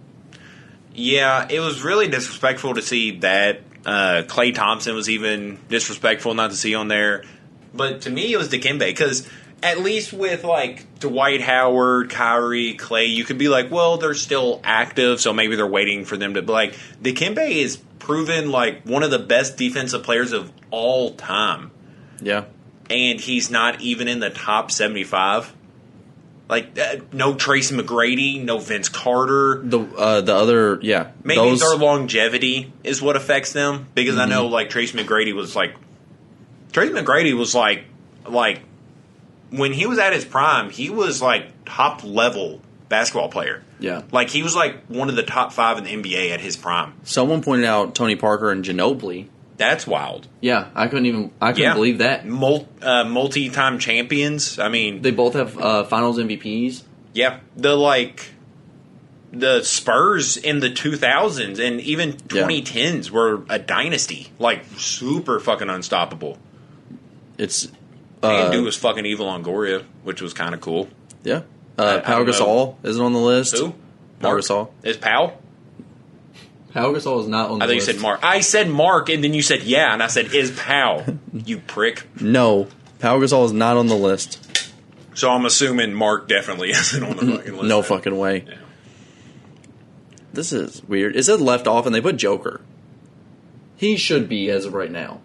Yeah, it was really disrespectful to see that. Klay Thompson was even disrespectful not to see on there. But to me, it was Dikembe, because at least with, like, Dwight Howard, Kyrie, Klay, you could be like, well, they're still active, so maybe they're waiting for them to... But, like, Dikembe is proven, like, one of the best defensive players of all time. Yeah. And he's not even in the top 75. Like, no Tracy McGrady, no Vince Carter. The other... Yeah. Maybe their longevity is what affects them. Because I know, like, Tracy McGrady was, like... When he was at his prime, he was, like, top-level basketball player. Yeah. Like, he was, like, one of the top 5 in the NBA at his prime. Someone pointed out Tony Parker and Ginobili. That's wild. I couldn't believe that. Multi-time champions. I mean... They both have finals MVPs. Yeah. The Spurs in the 2000s and even 2010s were a dynasty. Like, super fucking unstoppable. It's... and dude was fucking evil Longoria, which was kind of cool. Yeah. Pau Gasol isn't on the list. Who? Pau Gasol. Is Pau? Pau Gasol is not on the I thought list. you said Mark. I said Mark, and then you said yeah, and I said, is Pau? You prick. No. Pau Gasol is not on the list. So I'm assuming Mark definitely isn't on the fucking list. No then. fucking way. Yeah. This is weird. It said left off, and they put Joker. He should be as of right now.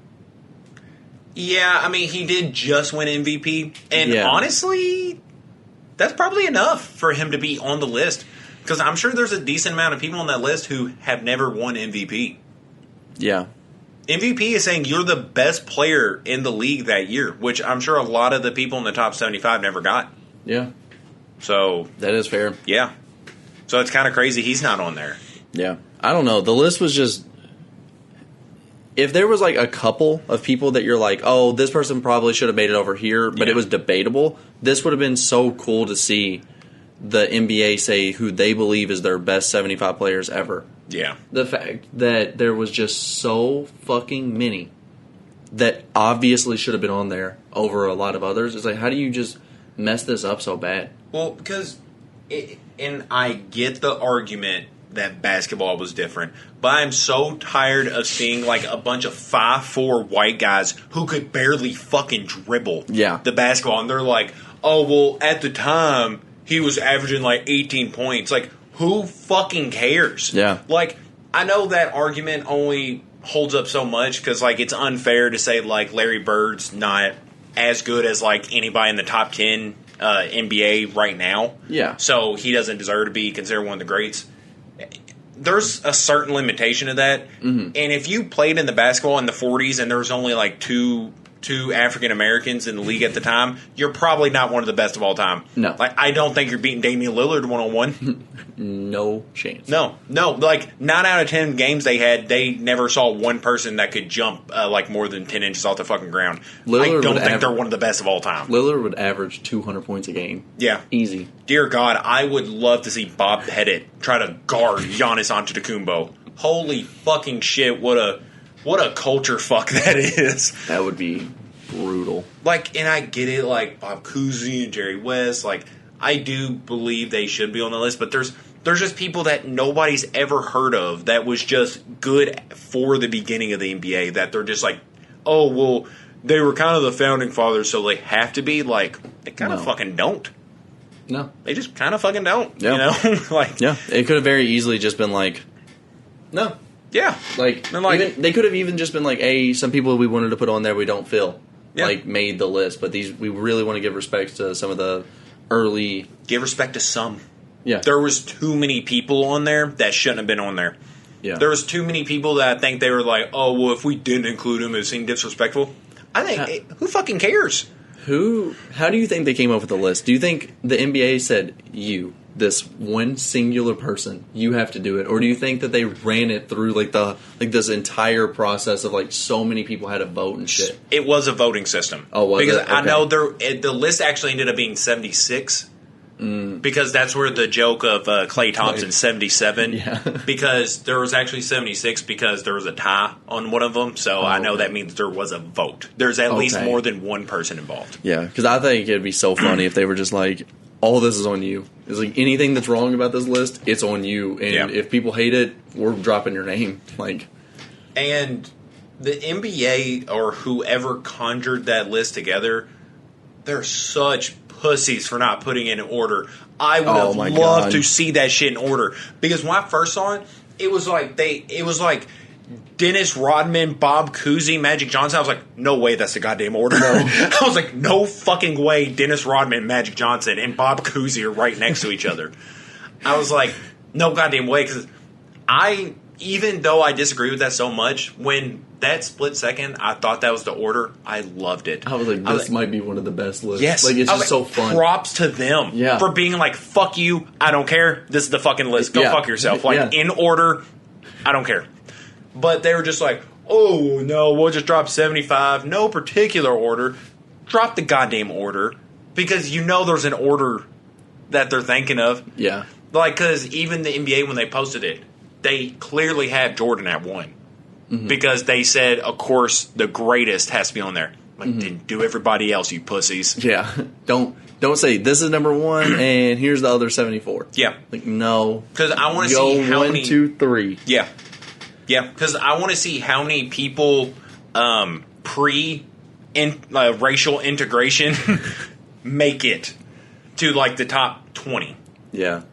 Yeah, I mean, he did just win MVP, and Yeah. honestly, that's probably enough for him to be on the list. Because I'm sure there's a decent amount of people on that list who have never won MVP. Yeah. MVP is saying you're the best player in the league that year, which I'm sure a lot of the people in the top 75 never got. Yeah. So, That is fair. yeah. So it's kind of crazy he's not on there. Yeah. I don't know. The list was just... If there was like a couple of people that you're like, oh, this person probably should have made it over here, but it was debatable, this would have been so cool to see the NBA say who they believe is their best 75 players ever. Yeah. The fact that there was just so fucking many that obviously should have been on there over a lot of others. It's like, how do you just mess this up so bad? Well, because, and I get the argument that basketball was different, but I'm so tired of seeing like a bunch of 5'4" white guys who could barely fucking dribble the basketball, and they're like, oh, well, at the time, he was averaging like 18 points. Like, who fucking cares? Yeah. Like, I know that argument only holds up so much because, like, it's unfair to say, like, Larry Bird's not as good as, like, anybody in the top 10 NBA right now. Yeah. So he doesn't deserve to be considered one of the greats. There's a certain limitation to that. Mm-hmm. And if you played in the basketball in the 40s and there was only, like, two African Americans in the league at the time, you're probably not one of the best of all time. No. Like, I don't think you're beating Damian Lillard one-on-one. No chance. No. Like, 9 out of 10 games they never saw one person that could jump, like, more than 10 inches off the fucking ground. Lillard I don't think they're one of the best of all time. Lillard would average 200 points a game. Yeah. Easy. Dear God, I would love to see Bob Pettit try to guard Giannis Antetokounmpo. Holy fucking shit, what a culture fuck that is. That would be brutal. Like, and I get it, like, Bob Cousy and Jerry West, like, I do believe they should be on the list, but there's just people that nobody's ever heard of that was just good for the beginning of the NBA that they're just like, oh, well, they were kind of the founding fathers, so they have to be. Like, they kind of fucking don't. No. They just kind of fucking don't, Yeah. you know? Like, yeah, it could have very easily just been like, no. Yeah. Like they could have even just been like, hey, some people we wanted to put on there we don't feel. Yeah. Like, made the list, but these we really want to give respect to some of the early. Give respect to some. Yeah, There was too many people on there that shouldn't have been on there. yeah. There was too many people that I think they were like, oh, well, if we didn't include them, it seemed disrespectful. I think, who fucking cares? How do you think they came up with the list? Do you think the NBA said, you, this one singular person, you have to do it? Or do you think that they ran it through like this entire process of like so many people had to vote and shit? It was a voting system. Oh, was because it? I Okay. know the list actually ended up being 76. Because that's where the joke of Klay Thompson 77. Yeah. Because there was actually 76 because there was a tie on one of them. So I know that means there was a vote. There's at least more than one person involved. Yeah, because I think it'd be so funny if they were just like, all this is on you. It's like anything that's wrong about this list, it's on you. And if people hate it, we're dropping your name. Like, and the NBA or whoever conjured that list together, they're such pussies for not putting it in order. I would have loved to see that shit in order, because when I first saw it, it was like Dennis Rodman, Bob Cousy, Magic Johnson. I was like, no way, that's the goddamn order. No. I was like, no fucking way, Dennis Rodman, Magic Johnson, and Bob Cousy are right next to each other. I was like, no goddamn way, because even though I disagree with that so much, when that split second, I thought that was the order. I loved it. I was like, this might be one of the best lists. Yes. Like, it's just so fun. Props to them for being like, fuck you, I don't care. This is the fucking list. Go fuck yourself. Like, in order, I don't care. But they were just like, oh, no, we'll just drop 75. No particular order. Drop the goddamn order. Because you know there's an order that they're thinking of. Yeah. Like, because even the NBA, when they posted it, they clearly had Jordan at 1. Mm-hmm. Because they said, of course, the greatest has to be on there. Like, then do everybody else, you pussies. Yeah. Don't say, this is number 1, and here's the other 74. Yeah. Like, no. Because I want to see how 1, many... 2, 3. Yeah. Yeah, because I want to see how many people racial integration make it to, like, the top 20. Yeah.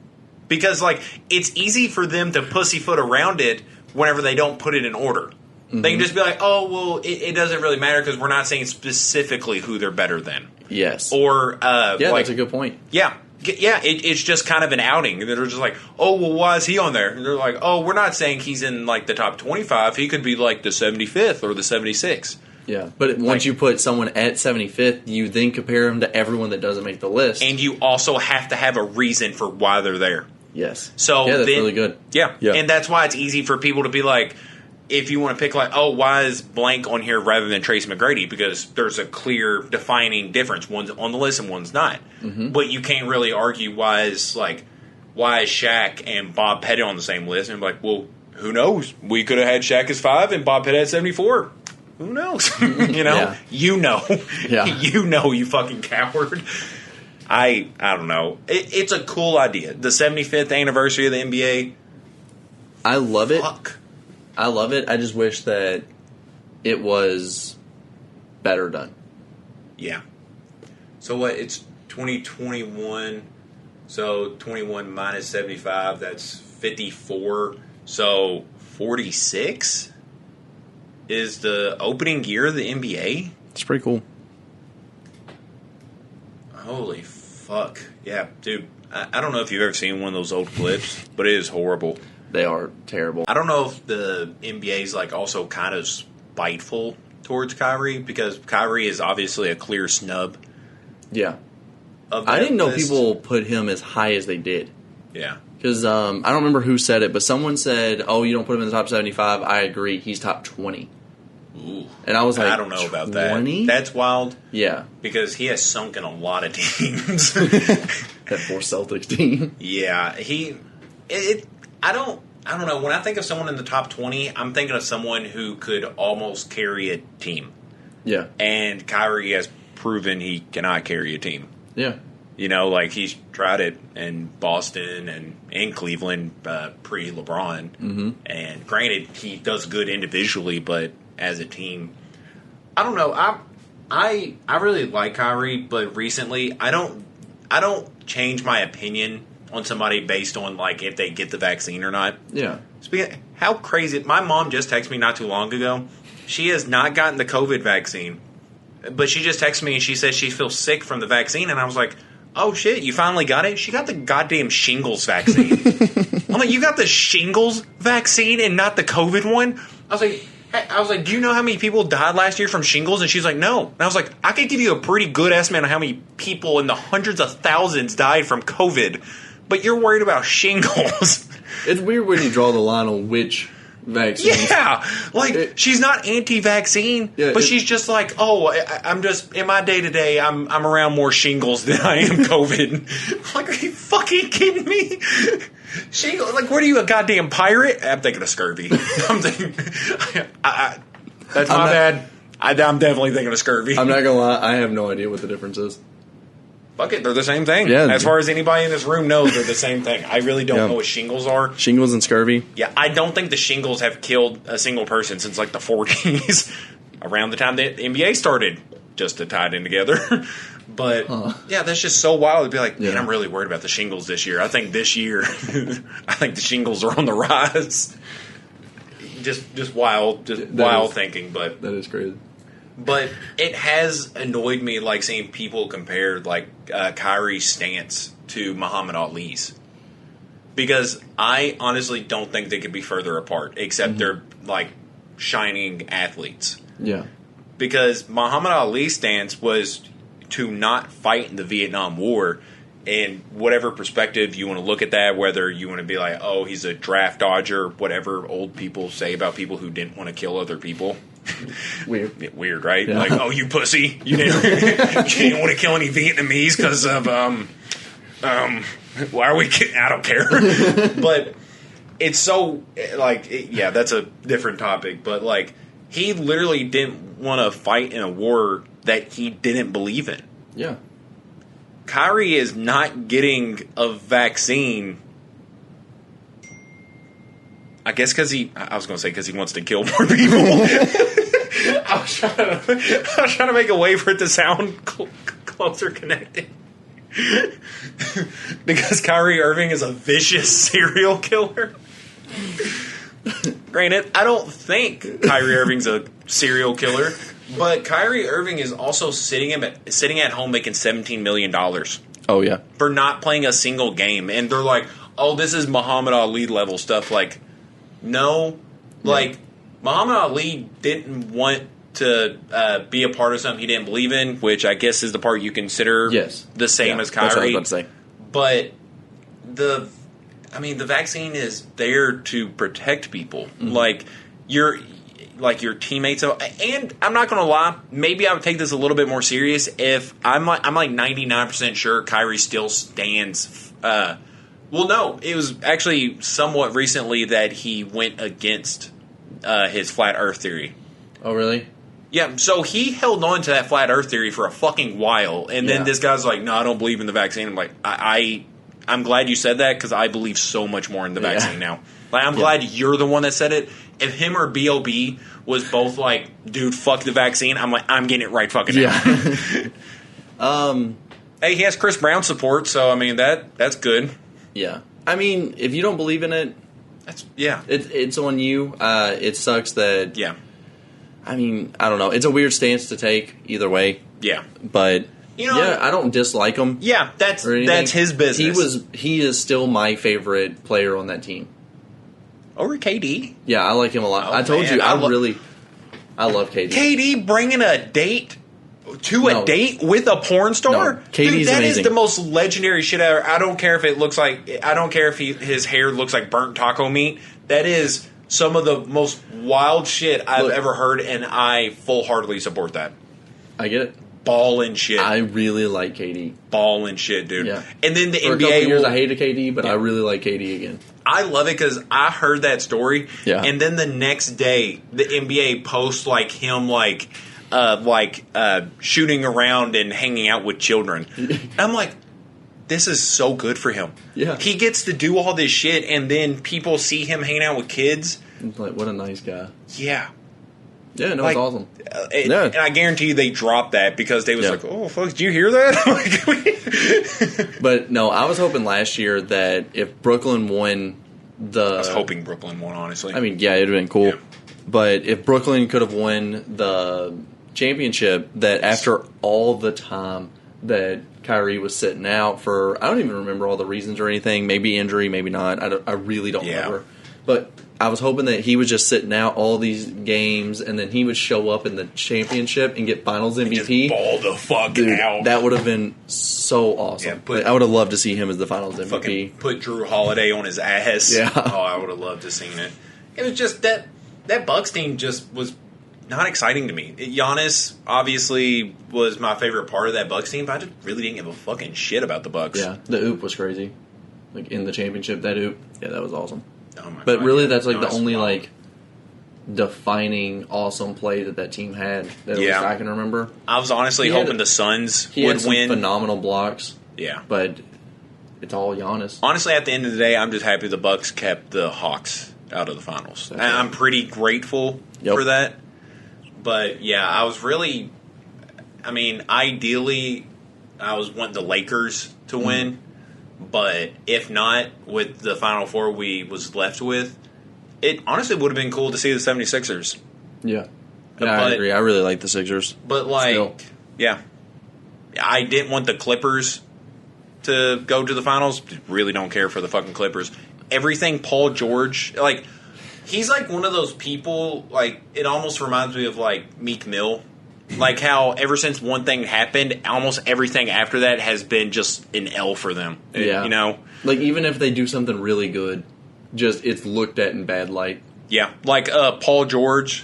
Because, like, it's easy for them to pussyfoot around it whenever they don't put it in order. Mm-hmm. They can just be like, oh, well, it doesn't really matter because we're not saying specifically who they're better than. Yes. Or, that's a good point. Yeah. Yeah, it's just kind of an outing. They're just like, oh, well, why is he on there? And they're like, oh, we're not saying he's in, like, the top 25. He could be, like, the 75th or the 76th. Yeah, but once you put someone at 75th, you then compare them to everyone that doesn't make the list. And you also have to have a reason for why they're there. Yes. So that's really good. Yeah. And that's why it's easy for people to be like, if you want to pick like, oh, why is blank on here rather than Tracy McGrady? Because there's a clear defining difference. One's on the list and one's not. Mm-hmm. But you can't really argue why is Shaq and Bob Pettit on the same list? And I'm like, well, who knows? We could have had Shaq as 5 and Bob Pettit at 74. Who knows? You know? Yeah. You know. Yeah. You know, you fucking coward. I don't know. It's a cool idea. The 75th anniversary of the NBA. I love it. Fuck. I love it. I just wish that it was better done. Yeah. So what? It's 2021. So 21 minus 75, that's 54. So 46 is the opening year of the NBA. It's pretty cool. Holy fuck. Yeah, dude. I don't know if you've ever seen one of those old clips, but it is horrible. They are terrible. I don't know if the NBA is like also kind of spiteful towards Kyrie, because Kyrie is obviously a clear snub. Yeah. Of I that didn't know list. people put him as high as they did. Yeah. Because I don't remember who said it, but someone said, "Oh, you don't put him in the top 75." I agree. He's top 20. Ooh. And I was like, I don't know about 20? that. That's wild. Yeah. Because he has sunk in a lot of teams. That poor Celtics team. Yeah, I don't know. When I think of someone in the top 20, I'm thinking of someone who could almost carry a team. Yeah. And Kyrie has proven he cannot carry a team. Yeah. You know, like he's tried it in Boston and in Cleveland pre-LeBron. Mm-hmm. And granted, he does good individually, but as a team, I don't know. I really like Kyrie, but recently I don't change my opinion on somebody based on like if they get the vaccine or not. Yeah. How crazy! My mom just texted me not too long ago. She has not gotten the COVID vaccine, but she just texted me and she says she feels sick from the vaccine, and I was like, "Oh shit, you finally got it?" She got the goddamn shingles vaccine. I'm like, "You got the shingles vaccine and not the COVID one?" I was like, "Do you know how many people died last year from shingles?" And she's like, "No." And I was like, "I could give you a pretty good estimate on how many people in the hundreds of thousands died from COVID, but you're worried about shingles." It's weird when you draw the line on which vaccine. Yeah, like she's not anti-vaccine, but she's just like, "Oh, I'm just in my day-to-day, I'm around more shingles than I am COVID." Like, are you fucking kidding me? Shingles? Like, what are you, a goddamn pirate? I'm thinking of scurvy. I'm thinking, that's my bad. I'm definitely thinking of scurvy. I'm not gonna lie, I have no idea what the difference is. Fuck it, they're the same thing. Yeah. As far as anybody in this room knows, they're the same thing. I really don't Yeah. know what shingles are. Shingles and scurvy. Yeah, I don't think the shingles have killed a single person since like the 40s, around the time the NBA started, just to tie it in together. But yeah, that's just so wild to be like, man, I'm really worried about the shingles this year. I think this year, I think the shingles are on the rise. Just wild, thinking. But That is crazy. But it has annoyed me, like, seeing people compare, like, Kyrie's stance to Muhammad Ali's. Because I honestly don't think they could be further apart, except they're, like, shining athletes. Yeah. Because Muhammad Ali's stance was to not fight in the Vietnam War. And whatever perspective you want to look at that, whether you want to be like, oh, he's a draft dodger, whatever old people say about people who didn't want to kill other people. Weird, right? Yeah. Like, oh, you pussy. You didn't want to kill any Vietnamese because of, why are we kidding? I don't care. But it's so, like, yeah, that's a different topic. But, like, he literally didn't want to fight in a war that he didn't believe in. Yeah. Kyrie is not getting a vaccine. I guess because he wants to kill more people. I was trying to make a way for it to sound closer connected. Because Kyrie Irving is a vicious serial killer. Granted, I don't think Kyrie Irving's a serial killer, but Kyrie Irving is also sitting at home making $17 million. Oh, yeah. For not playing a single game. And they're like, oh, this is Muhammad Ali level stuff. Like, no. Like, Muhammad Ali didn't want to be a part of something he didn't believe in, which I guess is the part you consider the same as Kyrie. That's what I was about to say. But the vaccine is there to protect people. Like, your teammates. And I'm not going to lie, maybe I would take this a little bit more serious if I'm like 99% sure Kyrie still stands. Well, no, it was actually somewhat recently that he went against his flat Earth theory. Oh, really? Yeah, so he held on to that flat Earth theory for a fucking while, and then this guy's like, no, I don't believe in the vaccine. I'm like, I'm glad you said that, because I believe so much more in the vaccine now. Like, I'm glad you're the one that said it. If him or B.O.B. was both like, dude, fuck the vaccine, I'm like, I'm getting it right fucking now. Hey, he has Chris Brown support, so I mean that's good. Yeah. I mean, if you don't believe in it, Yeah. it's on you. It sucks that. Yeah. I mean, I don't know. It's a weird stance to take either way. Yeah. But I don't dislike him. Yeah, that's his business. He is still my favorite player on that team. Over KD? Yeah, I like him a lot. Oh, I told man, you, I love KD. KD bringing a date with a porn star? No, KD's Dude, that amazing. is the most legendary shit ever. I don't care if it looks like, I don't care if his hair looks like burnt taco meat. That is some of the most wild shit I've ever heard, and I full-heartedly support that. I get it. Ballin' shit. I really like KD. Ballin' shit, dude. Yeah. And then the For NBA. a couple years, I hated KD, but I really like KD again. I love it because I heard that story, Yeah. and then the next day, the NBA posts like him shooting around and hanging out with children. I'm like, this is so good for him. Yeah. He gets to do all this shit, and then people see him hanging out with kids. It's like, what a nice guy. Yeah. Yeah, no, it's awesome. And I guarantee you they dropped that because they was like, oh, fuck, did you hear that? But no, I was hoping last year that if Brooklyn won I was hoping Brooklyn won, honestly. I mean, yeah, it would have been cool. Yeah. But if Brooklyn could have won the championship, that after all the time that Kyrie was sitting out for, I don't even remember all the reasons or anything, maybe injury, maybe not, I really don't remember. But I was hoping that he was just sitting out all these games, and then he would show up in the championship and get Finals MVP. Just ball the fuck out. That would have been so awesome. Yeah, I would have loved to see him as the Finals MVP. Fucking put Drew Holiday on his ass. Yeah. Oh, I would have loved to seen it. It was just that Bucks team just was not exciting to me. Giannis obviously was my favorite part of that Bucks team, but I just really didn't give a fucking shit about the Bucks. Yeah, the oop was crazy. Like in the championship, that oop, yeah, that was awesome. Oh my But God, really, yeah. that's like No, the it's only wild. like defining awesome play that team had that at least I can remember. I was honestly He had hoping the Suns He would had some win. phenomenal blocks, Yeah. but it's all Giannis. Honestly, at the end of the day, I'm just happy the Bucks kept the Hawks out of the finals. That's And right. I'm pretty grateful for that. But yeah, I was really. I mean, ideally, I was wanting the Lakers to win, but if not, with the Final Four we was left with, it honestly would have been cool to see the 76ers. Yeah, But- I agree. I really like the Sixers. But like, Still. yeah, I didn't want the Clippers to go to the finals. Really don't care for the fucking Clippers. Everything Paul George, like, he's like one of those people. Like, it almost reminds me of like Meek Mill. Like how ever since one thing happened, almost everything after that has been just an L for them. Yeah, you know, like even if they do something really good, just it's looked at in bad light. yeah, like Paul George.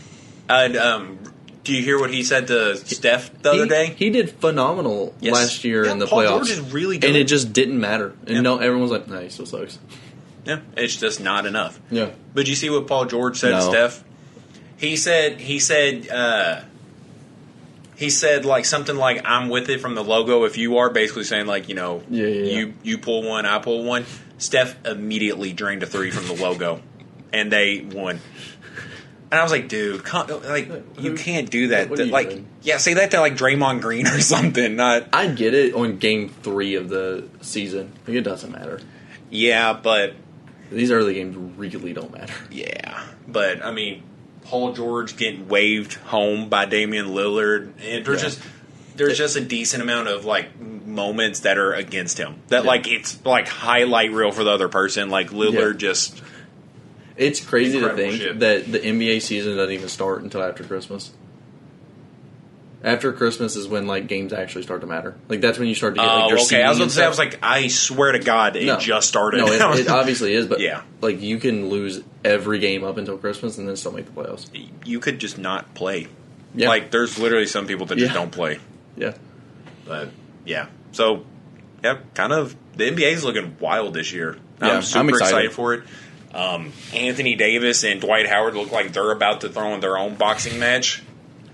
Do you hear what he said to Steph the other day? He did phenomenal Yes. last year Yeah, in the Paul playoffs. George is really good. and it just didn't matter. And Yeah. no, everyone's like, "Nah, he still sucks." Yeah, it's just not enough. Yeah, But you see what Paul George said to No. Steph? He said like something like, "I'm with it from the logo if you are," basically saying like, you know, Yeah. you pull one, I pull one. Steph immediately drained a three from the logo, and they won. And I was like, dude, you can't do that. What are you Like, doing? yeah, say that to like Draymond Green or something. Not, I get it on game 3 of the season. Like, it doesn't matter. yeah, but These early games really don't matter. yeah, but I mean, Paul George getting waved home by Damian Lillard, and there's just a decent amount of like moments that are against him. That Yeah. like it's like highlight reel for the other person. Like Lillard just It's crazy to Incredible think shit. that the NBA season doesn't even start until after Christmas. After Christmas is when like games actually start to matter. Like that's when you start to get like your okay. seeding I was and going to say, I stuff. was like, I swear to God, it just started. No, it obviously is, but Yeah. like you can lose every game up until Christmas and then still make the playoffs. You could just not play. Yeah. Like there's literally some people that just Yeah. don't play. Yeah. But yeah, so yeah, kind of the NBA is looking wild this year. Yeah, I'm super I'm excited. for it. Anthony Davis and Dwight Howard look like they're about to throw in their own boxing match.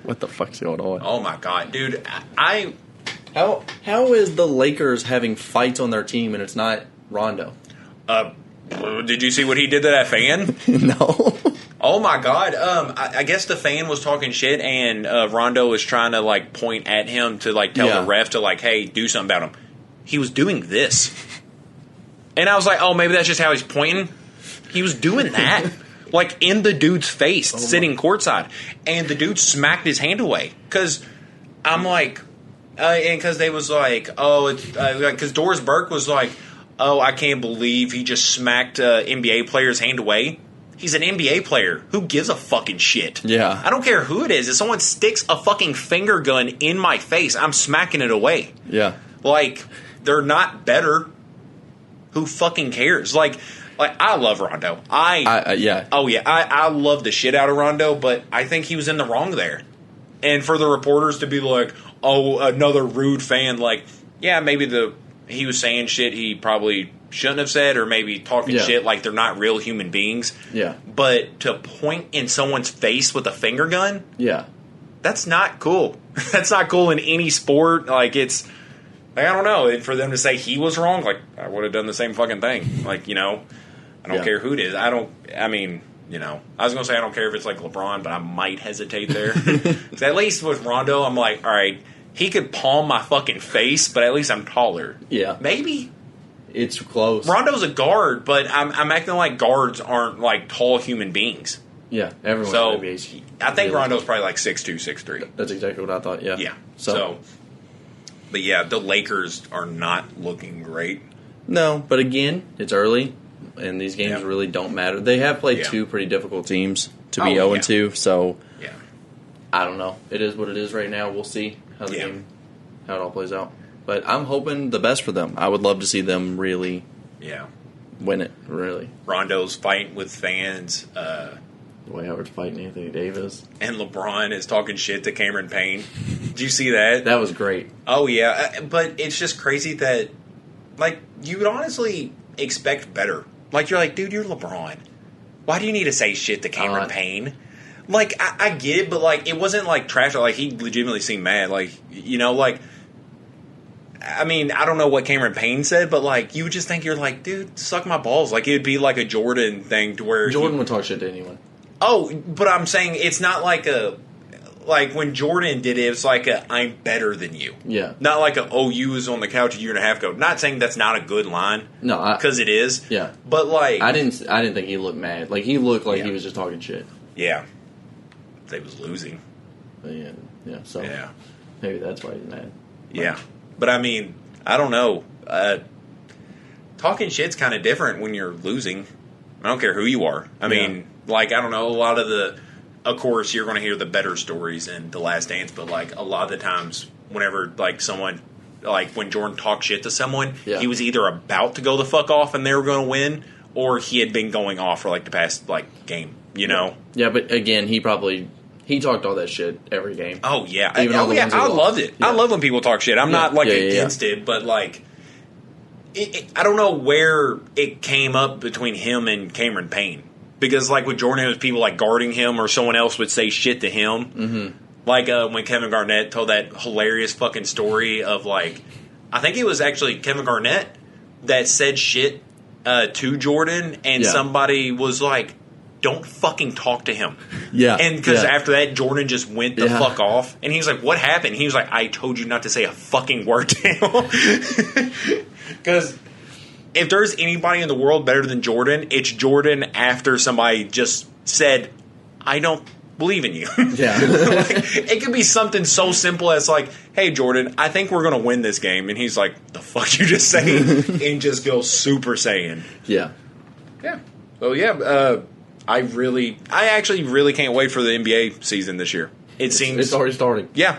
What the fuck's going on? Oh my god, dude! I How is the Lakers having fights on their team and it's not Rondo? did you see what he did to that fan? No. Oh my god! I guess the fan was talking shit, and Rondo was trying to like point at him to like tell Yeah. the ref to like, hey, do something about him. he was doing this. And I was like, oh, maybe that's just how he's pointing. He was doing that. Like, in the dude's face, sitting courtside. And the dude smacked his hand away. Because I'm like, and because they was like, oh, because Doris Burke was like, oh, I can't believe he just smacked an NBA player's hand away. He's an NBA player. Who gives a fucking shit? Yeah. I don't care who it is. If someone sticks a fucking finger gun in my face, I'm smacking it away. Yeah. Like, they're not better. Who fucking cares? Like I love Rondo. Yeah. Oh, yeah. I love the shit out of Rondo, but I think he was in the wrong there. And for the reporters to be like, oh, another rude fan, like, yeah, maybe he was saying shit he probably shouldn't have said, or maybe talking shit like they're not real human beings. Yeah. But to point in someone's face with a finger gun, yeah, that's not cool. That's not cool in any sport. Like, it's, like, I don't know. And for them to say he was wrong, like, I would have done the same fucking thing. Like, you know, I don't care who it is. I was going to say I don't care if it's like LeBron, but I might hesitate there. 'Cause at least with Rondo, I'm like, all right, he could palm my fucking face, but at least I'm taller. Yeah. Maybe. It's close. Rondo's a guard, but I'm acting like guards aren't like tall human beings. Yeah, everyone. So, in the NBA I think Rondo's probably like 6'2", 6'3". That's exactly what I thought, yeah. Yeah. So, but yeah, the Lakers are not looking great. No, but again, it's early, and these games really don't matter. They have played two pretty difficult teams to be 0-2, so I don't know. It is what it is right now. We'll see how the game, how it all plays out. But I'm hoping the best for them. I would love to see them really win it, really. Rondo's fighting with fans. Dwight Howard's fighting Anthony Davis. And LeBron is talking shit to Cameron Payne. Did you see that? That was great. Oh, yeah. But it's just crazy that, like, you would honestly expect better. Like, you're like, dude, you're LeBron. Why do you need to say shit to Cameron Payne? Like, I get it, but, like, it wasn't, like, trash. Like, he legitimately seemed mad. Like, you know, like, I mean, I don't know what Cameron Payne said, but, like, you would just think you're like, dude, suck my balls. Like, it would be like a Jordan thing to where Jordan would talk shit to anyone. Oh, but I'm saying it's not like like when Jordan did it, it's like I'm better than you. Yeah. Not like you was on the couch a year and a half ago. Not saying that's not a good line. No, because it is. Yeah. But like, I didn't think he looked mad. Like, he looked like he was just talking shit. Yeah. They was losing. But yeah. So maybe that's why he's mad. Yeah. But I mean, I don't know. Talking shit's kind of different when you're losing. I don't care who you are. I mean, like, I don't know, a lot of of course, you're going to hear the better stories in The Last Dance, but, like, a lot of the times, whenever, like, someone, like, when Jordan talked shit to someone, he was either about to go the fuck off and they were going to win, or he had been going off for, like, the past, like, game, you know? Yeah, but again, he talked all that shit every game. Oh, yeah. I loved it. Yeah. I love when people talk shit. I'm not, like, against it, but, like, I don't know where it came up between him and Cameron Payne. Because, like, with Jordan, it was people, like, guarding him, or someone else would say shit to him. Mm-hmm. Like, when Kevin Garnett told that hilarious fucking story of, like, I think it was actually Kevin Garnett that said shit to Jordan, and somebody was like, don't fucking talk to him. Yeah. And because after that, Jordan just went the fuck off. And he was like, what happened? He was like, I told you not to say a fucking word to him. Because if there's anybody in the world better than Jordan, it's Jordan after somebody just said, I don't believe in you. Yeah. Like, it could be something so simple as like, hey, Jordan, I think we're going to win this game. And he's like, the fuck you just saying? And just goes Super Saiyan. Yeah. Yeah. So, yeah, I actually really can't wait for the NBA season this year. It's already starting. Yeah.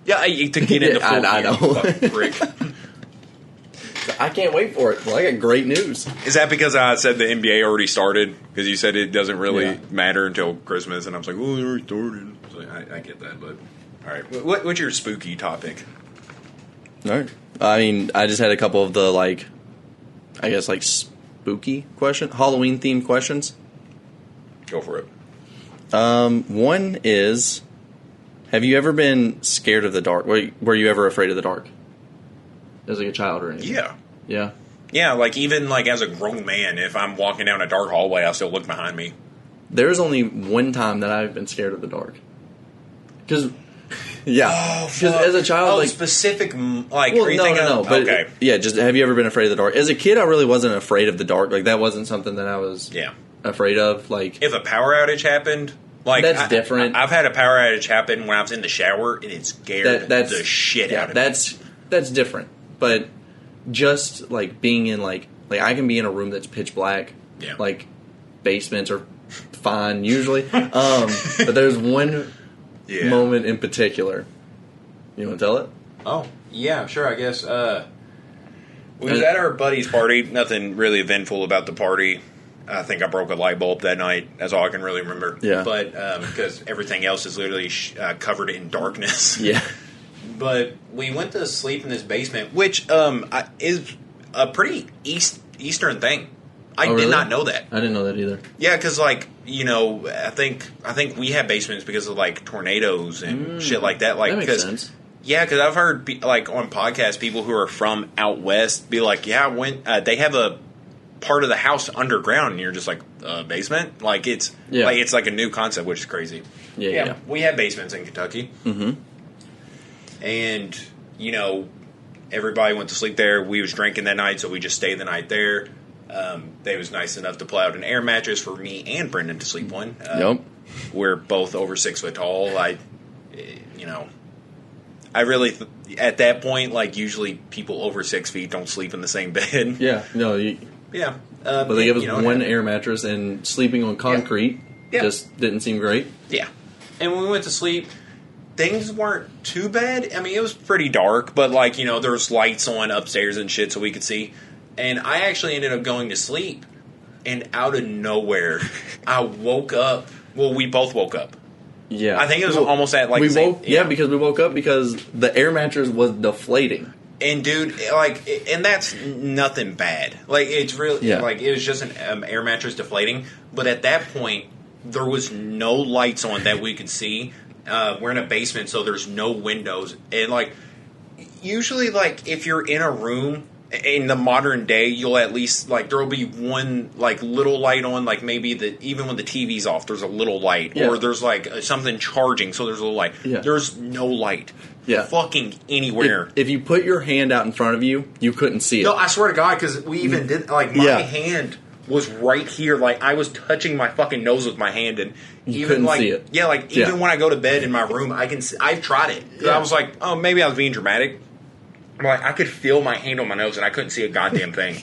Yeah, to get into full I know. I can't wait for it. Well, I got great news. Is that because I said the NBA already started? Because you said it doesn't really matter until Christmas, and I was like, oh, it already started. So I get that, but all right. What's your spooky topic? All right. I mean, I just had a couple of the, like, I guess, like, spooky questions, Halloween-themed questions. Go for it. One is, have you ever been scared of the dark? Were you ever afraid of the dark? As like a child or anything? Yeah. Yeah? Yeah, like even like as a grown man, if I'm walking down a dark hallway, I'll still look behind me. There's only one time that I've been scared of the dark. Because Yeah, Oh, because fuck. as a child, like specific, like, well, are you no, thinking no, of- but okay, yeah, just have you ever been afraid of the dark? As a kid, I really wasn't afraid of the dark. Like that wasn't something that I was yeah. afraid of. Like If a power outage happened, like That's different. I've had a power outage happen when I was in the shower, and it scared that's the shit yeah, out of me. that's different. But just like being in like I can be in a room that's pitch black. Yeah. Like basements are fine usually. But there's one Yeah. moment in particular. You want to tell it? Oh, yeah, sure, I guess. We was at our buddy's party. Nothing really eventful about the party. I think I broke a light bulb that night. That's all I can really remember. Yeah. But because everything else is literally covered in darkness. Yeah. But we went to sleep in this basement, which is a pretty Eastern thing. I Oh, really? did not know that. I didn't know that either. Yeah, because like I think we have basements because of like tornadoes and shit like that. Like That makes sense. Yeah, because I've heard like on podcasts people who are from out west be like, yeah, when they have a part of the house underground, and you're just like basement. Like it's like a new concept, which is crazy. Yeah. We have basements in Kentucky, and everybody went to sleep there. We was drinking that night, so we just stayed the night there. They was nice enough to pull out an air mattress for me and Brenden to sleep on. Yep. We're both over 6 foot tall. I really, at that point, like usually people over 6 feet don't sleep in the same bed. Yeah. No. Yeah. But they gave us one air mattress, and sleeping on concrete just didn't seem great. Yeah. And when we went to sleep, things weren't too bad. I mean, it was pretty dark, but like, there was lights on upstairs and shit so we could see. And I actually ended up going to sleep, and out of nowhere, I woke up. Well, we both woke up. Yeah. I think it was almost at like we the same, woke. Yeah, because we woke up because the air mattress was deflating. And dude, like, and that's nothing bad. Like, it's really like it was just an air mattress deflating. But at that point, there was no lights on that we could see. We're in a basement, so there's no windows. And like, usually, like if you're in a room in the modern day, you'll at least like there'll be one like little light on, like maybe even when the TV's off, there's a little light, or there's like something charging, so there's a little light. Yeah. There's no light. Yeah. Fucking anywhere. If you put your hand out in front of you, you couldn't see it. No, I swear to God, because we even did, like, my hand was right here. Like, I was touching my fucking nose with my hand, and you even, couldn't like, see it. Yeah, like, even when I go to bed in my room, I can see, I've tried it. Yeah. I was like, oh, maybe I was being dramatic. I'm like, I could feel my hand on my nose, and I couldn't see a goddamn thing.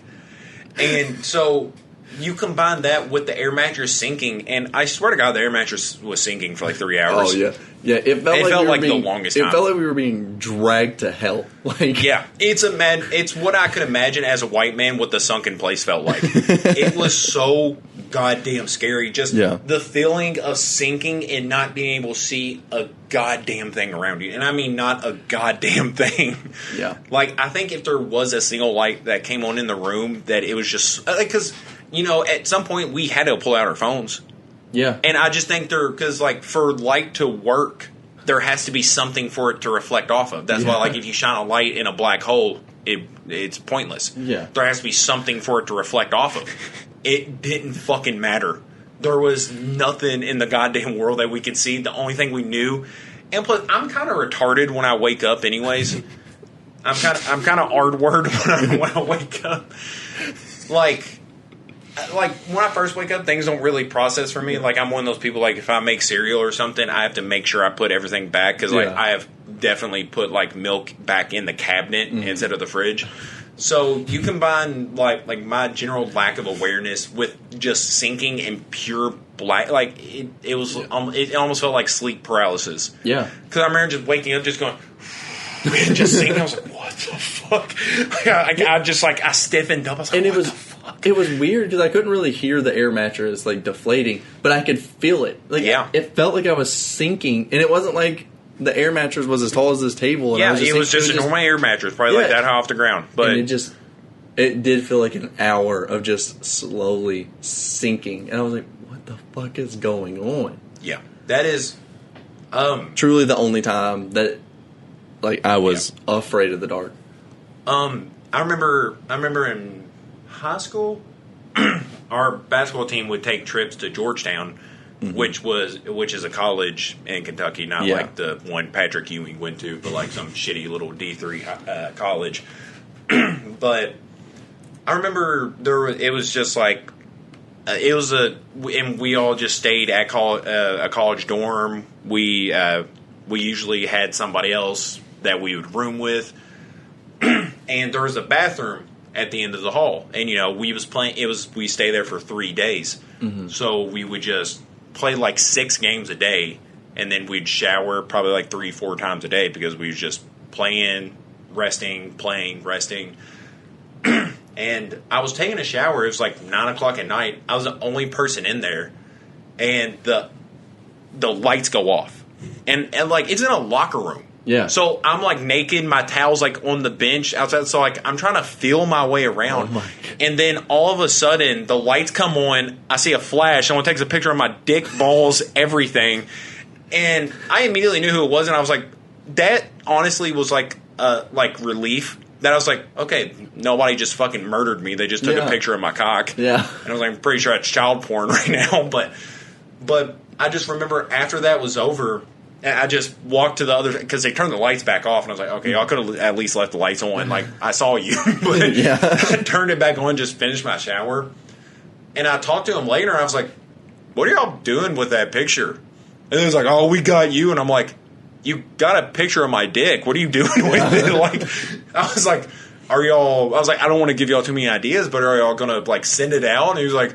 And so you combine that with the air mattress sinking, and I swear to God, the air mattress was sinking for like 3 hours. Oh, yeah. Yeah, it felt like the longest It time. felt like we were being dragged to hell. Like, yeah, it's what I could imagine as a white man what the sunken place felt like. It was so goddamn scary. Just the feeling of sinking and not being able to see a goddamn thing around you. And I mean not a goddamn thing. Yeah. Like, I think if there was a single light that came on in the room, that it was just... Because, at some point we had to pull out our phones. Yeah. And I just think because, like, for light to work, there has to be something for it to reflect off of. That's why, like, if you shine a light in a black hole, it's pointless. Yeah. There has to be something for it to reflect off of. It didn't fucking matter. There was nothing in the goddamn world that we could see. The only thing we knew... And plus, I'm kind of retarded when I wake up anyways. I'm kind of hard-word when I wake up. Like, when I first wake up, things don't really process for me. Like, I'm one of those people, like, if I make cereal or something, I have to make sure I put everything back. Because, like, I have definitely put, like, milk back in the cabinet instead of the fridge. So, you combine, like my general lack of awareness with just sinking and pure black. Like, it almost felt like sleep paralysis. Yeah. Because I remember just waking up, just going... and just sinking. I was like, what the fuck? I stiffened up. I was like, And what the fuck? It was weird because I couldn't really hear the air mattress like deflating, but I could feel it. Like, it felt like I was sinking, and it wasn't like the air mattress was as tall as this table. And it was just a normal air mattress, probably like that high off the ground. But and it did feel like an hour of just slowly sinking, and I was like, what the fuck is going on? Yeah, that is truly the only time that like I was afraid of the dark. I remember in high school, our basketball team would take trips to Georgetown which is a college in Kentucky, not Yeah. like the one Patrick Ewing went to, but like some shitty little D3 college. But I remember it was just like and we all just stayed at a college dorm. We usually had somebody else that we would room with, and there was a bathroom at the end of the hall. And we stay there for 3 days, so we would just play like 6 games a day, and then we'd shower probably like 3-4 times a day because we was just playing, resting, playing, resting. And I was taking a shower. It was like 9 o'clock at night. I was the only person in there, and the lights go off, and like it's in a locker room. Yeah. So I'm like naked, my towel's like on the bench outside. So like I'm trying to feel my way around, and then all of a sudden the lights come on. I see a flash. Someone takes a picture of my dick, balls, everything, and I immediately knew who it was. And I was like, that honestly was like relief. That I was like, okay, nobody just fucking murdered me. They just took a picture of my cock. Yeah. And I was like, I'm pretty sure that's child porn right now. But I just remember after that was over, I just walked to the other, because they turned the lights back off. And I was like, okay, I could have at least left the lights on. Like, I saw you. But I turned it back on, just finished my shower. And I talked to him later, and I was like, what are y'all doing with that picture? And he was like, oh, we got you. And I'm like, you got a picture of my dick. What are you doing with it? Like, I was like, I don't want to give y'all too many ideas, but are y'all going to like send it out? And he was like,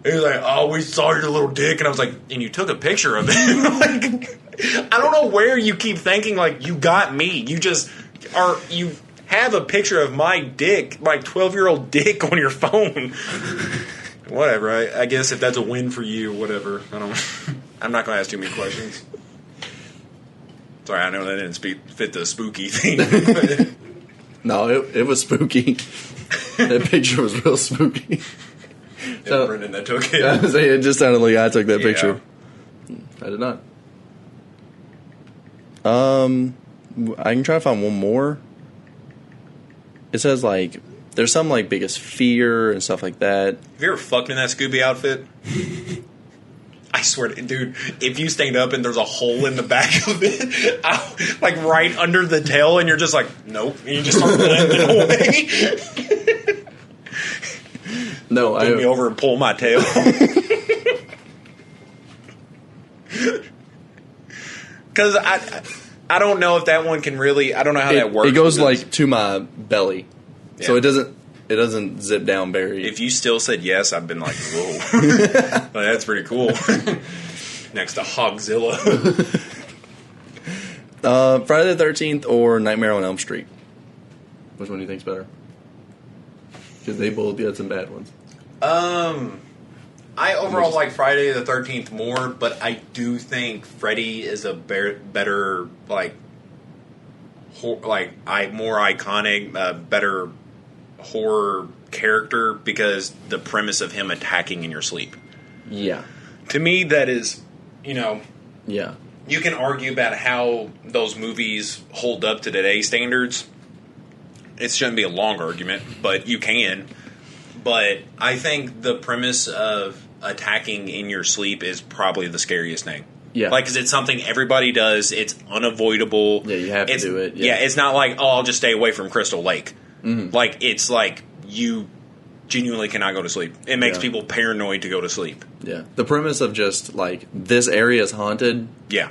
oh, we saw your little dick. And I was like, and you took a picture of it. Like, I don't know where you keep thinking like you got me. You have a picture of my dick, my 12-year-old dick on your phone. Whatever. I guess if that's a win for you, whatever. I'm not going to ask too many questions. Sorry, I know that didn't fit the spooky thing. No, it was spooky. That picture was real spooky. So, Brenden that took it. I was saying, it just sounded like I took that picture. I did not. I can try to find one more. It says like there's some like biggest fear and stuff like that. Have you ever fucked in that Scooby outfit? I swear to dude, if you stand up and there's a hole in the back of it, like right under the tail, and you're just like, nope, and you just start blending away. No, Put me over and pull my tail. Because I don't know if that one can really. I don't know how that works. It goes like to my belly, so it doesn't zip down very. If you still said yes, I've been like, whoa. Like, that's pretty cool. Next to Hogzilla. Friday the 13th or Nightmare on Elm Street? Which one do you think's better? Because they both got some bad ones. I overall like Friday the 13th more, but I do think Freddy is a better more iconic, better horror character because the premise of him attacking in your sleep. Yeah. To me, that is, Yeah. You can argue about how those movies hold up to today's standards. It shouldn't be a long argument, but you can. But I think the premise of attacking in your sleep is probably the scariest thing. Yeah. Like, because it's something everybody does. It's unavoidable. Yeah, you have to do it. Yeah, it's not like, oh, I'll just stay away from Crystal Lake. Mm-hmm. Like, it's like you genuinely cannot go to sleep. It makes people paranoid to go to sleep. Yeah. The premise of just, like, this area is haunted. Yeah.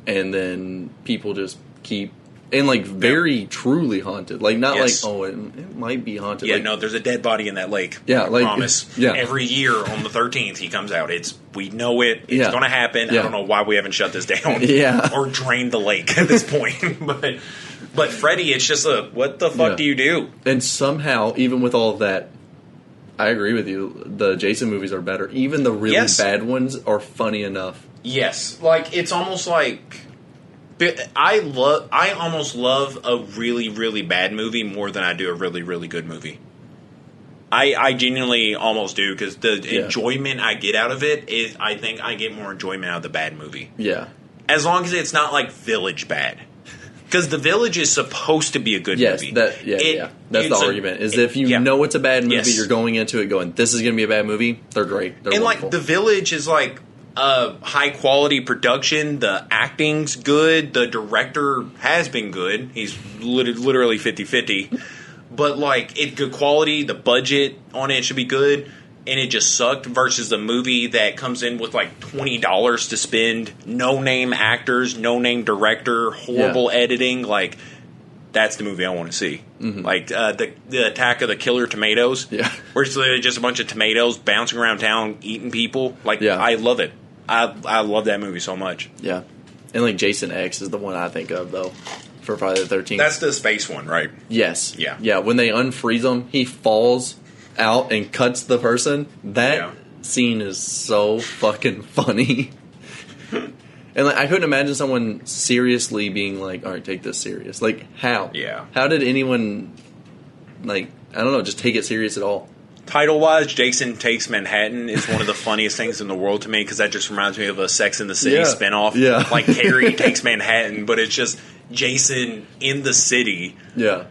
And then people just keep... And, like, very truly haunted. Like, not like, oh, it might be haunted. Yeah, like, no, there's a dead body in that lake. Yeah, I like... promise. Yeah. Every year on the 13th, he comes out. We know it. It's going to happen. Yeah. I don't know why we haven't shut this down. Yeah. Or drained the lake at this point. But Freddy, it's just what the fuck do you do? And somehow, even with all of that, I agree with you. The Jason movies are better. Even the really bad ones are funny enough. Yes. Like, it's almost like... I almost love a really, really bad movie more than I do a really, really good movie. I genuinely almost do, because the enjoyment I get out of it is, I think I get more enjoyment out of the bad movie. Yeah. As long as it's not like Village bad. Because The Village is supposed to be a good movie. That's the argument. Is if you know it's a bad movie, you're going into it going, this is going to be a bad movie, they're great. They're wonderful. Like, The Village is like, high quality production. The acting's good. The director has been good. He's literally 50-50. But like, it good quality. The budget on it should be good. And it just sucked versus a movie that comes in with like $20 to spend, no name actors, no name director, horrible editing. Like, that's the movie I want to see. Mm-hmm. Like the Attack of the Killer Tomatoes, where it's literally just a bunch of tomatoes bouncing around town eating people. Like, I love it. I love that movie so much. Yeah, and like Jason X is the one I think of though for Friday the 13th. That's the space one, right? Yes. Yeah. Yeah. When they unfreeze him, he falls out and cuts the person. That scene is so fucking funny. And like, I couldn't imagine someone seriously being like, all right, take this serious. Like, how? Yeah. How did anyone, like, I don't know, just take it serious at all? Title-wise, Jason Takes Manhattan is one of the funniest things in the world to me because that just reminds me of a Sex and the City spinoff. Yeah. Like Carrie Takes Manhattan, but it's just Jason in the city. Yeah.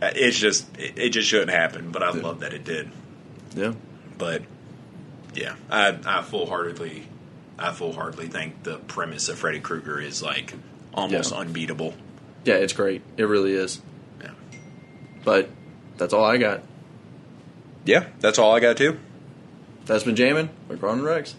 It just shouldn't happen, but I love that it did. Yeah. But, yeah, I full-heartedly think the premise of Freddy Krueger is, like, almost unbeatable. Yeah, it's great. It really is. Yeah. But that's all I got. Yeah, that's all I got, too. That's been Jammin with Kron Rex.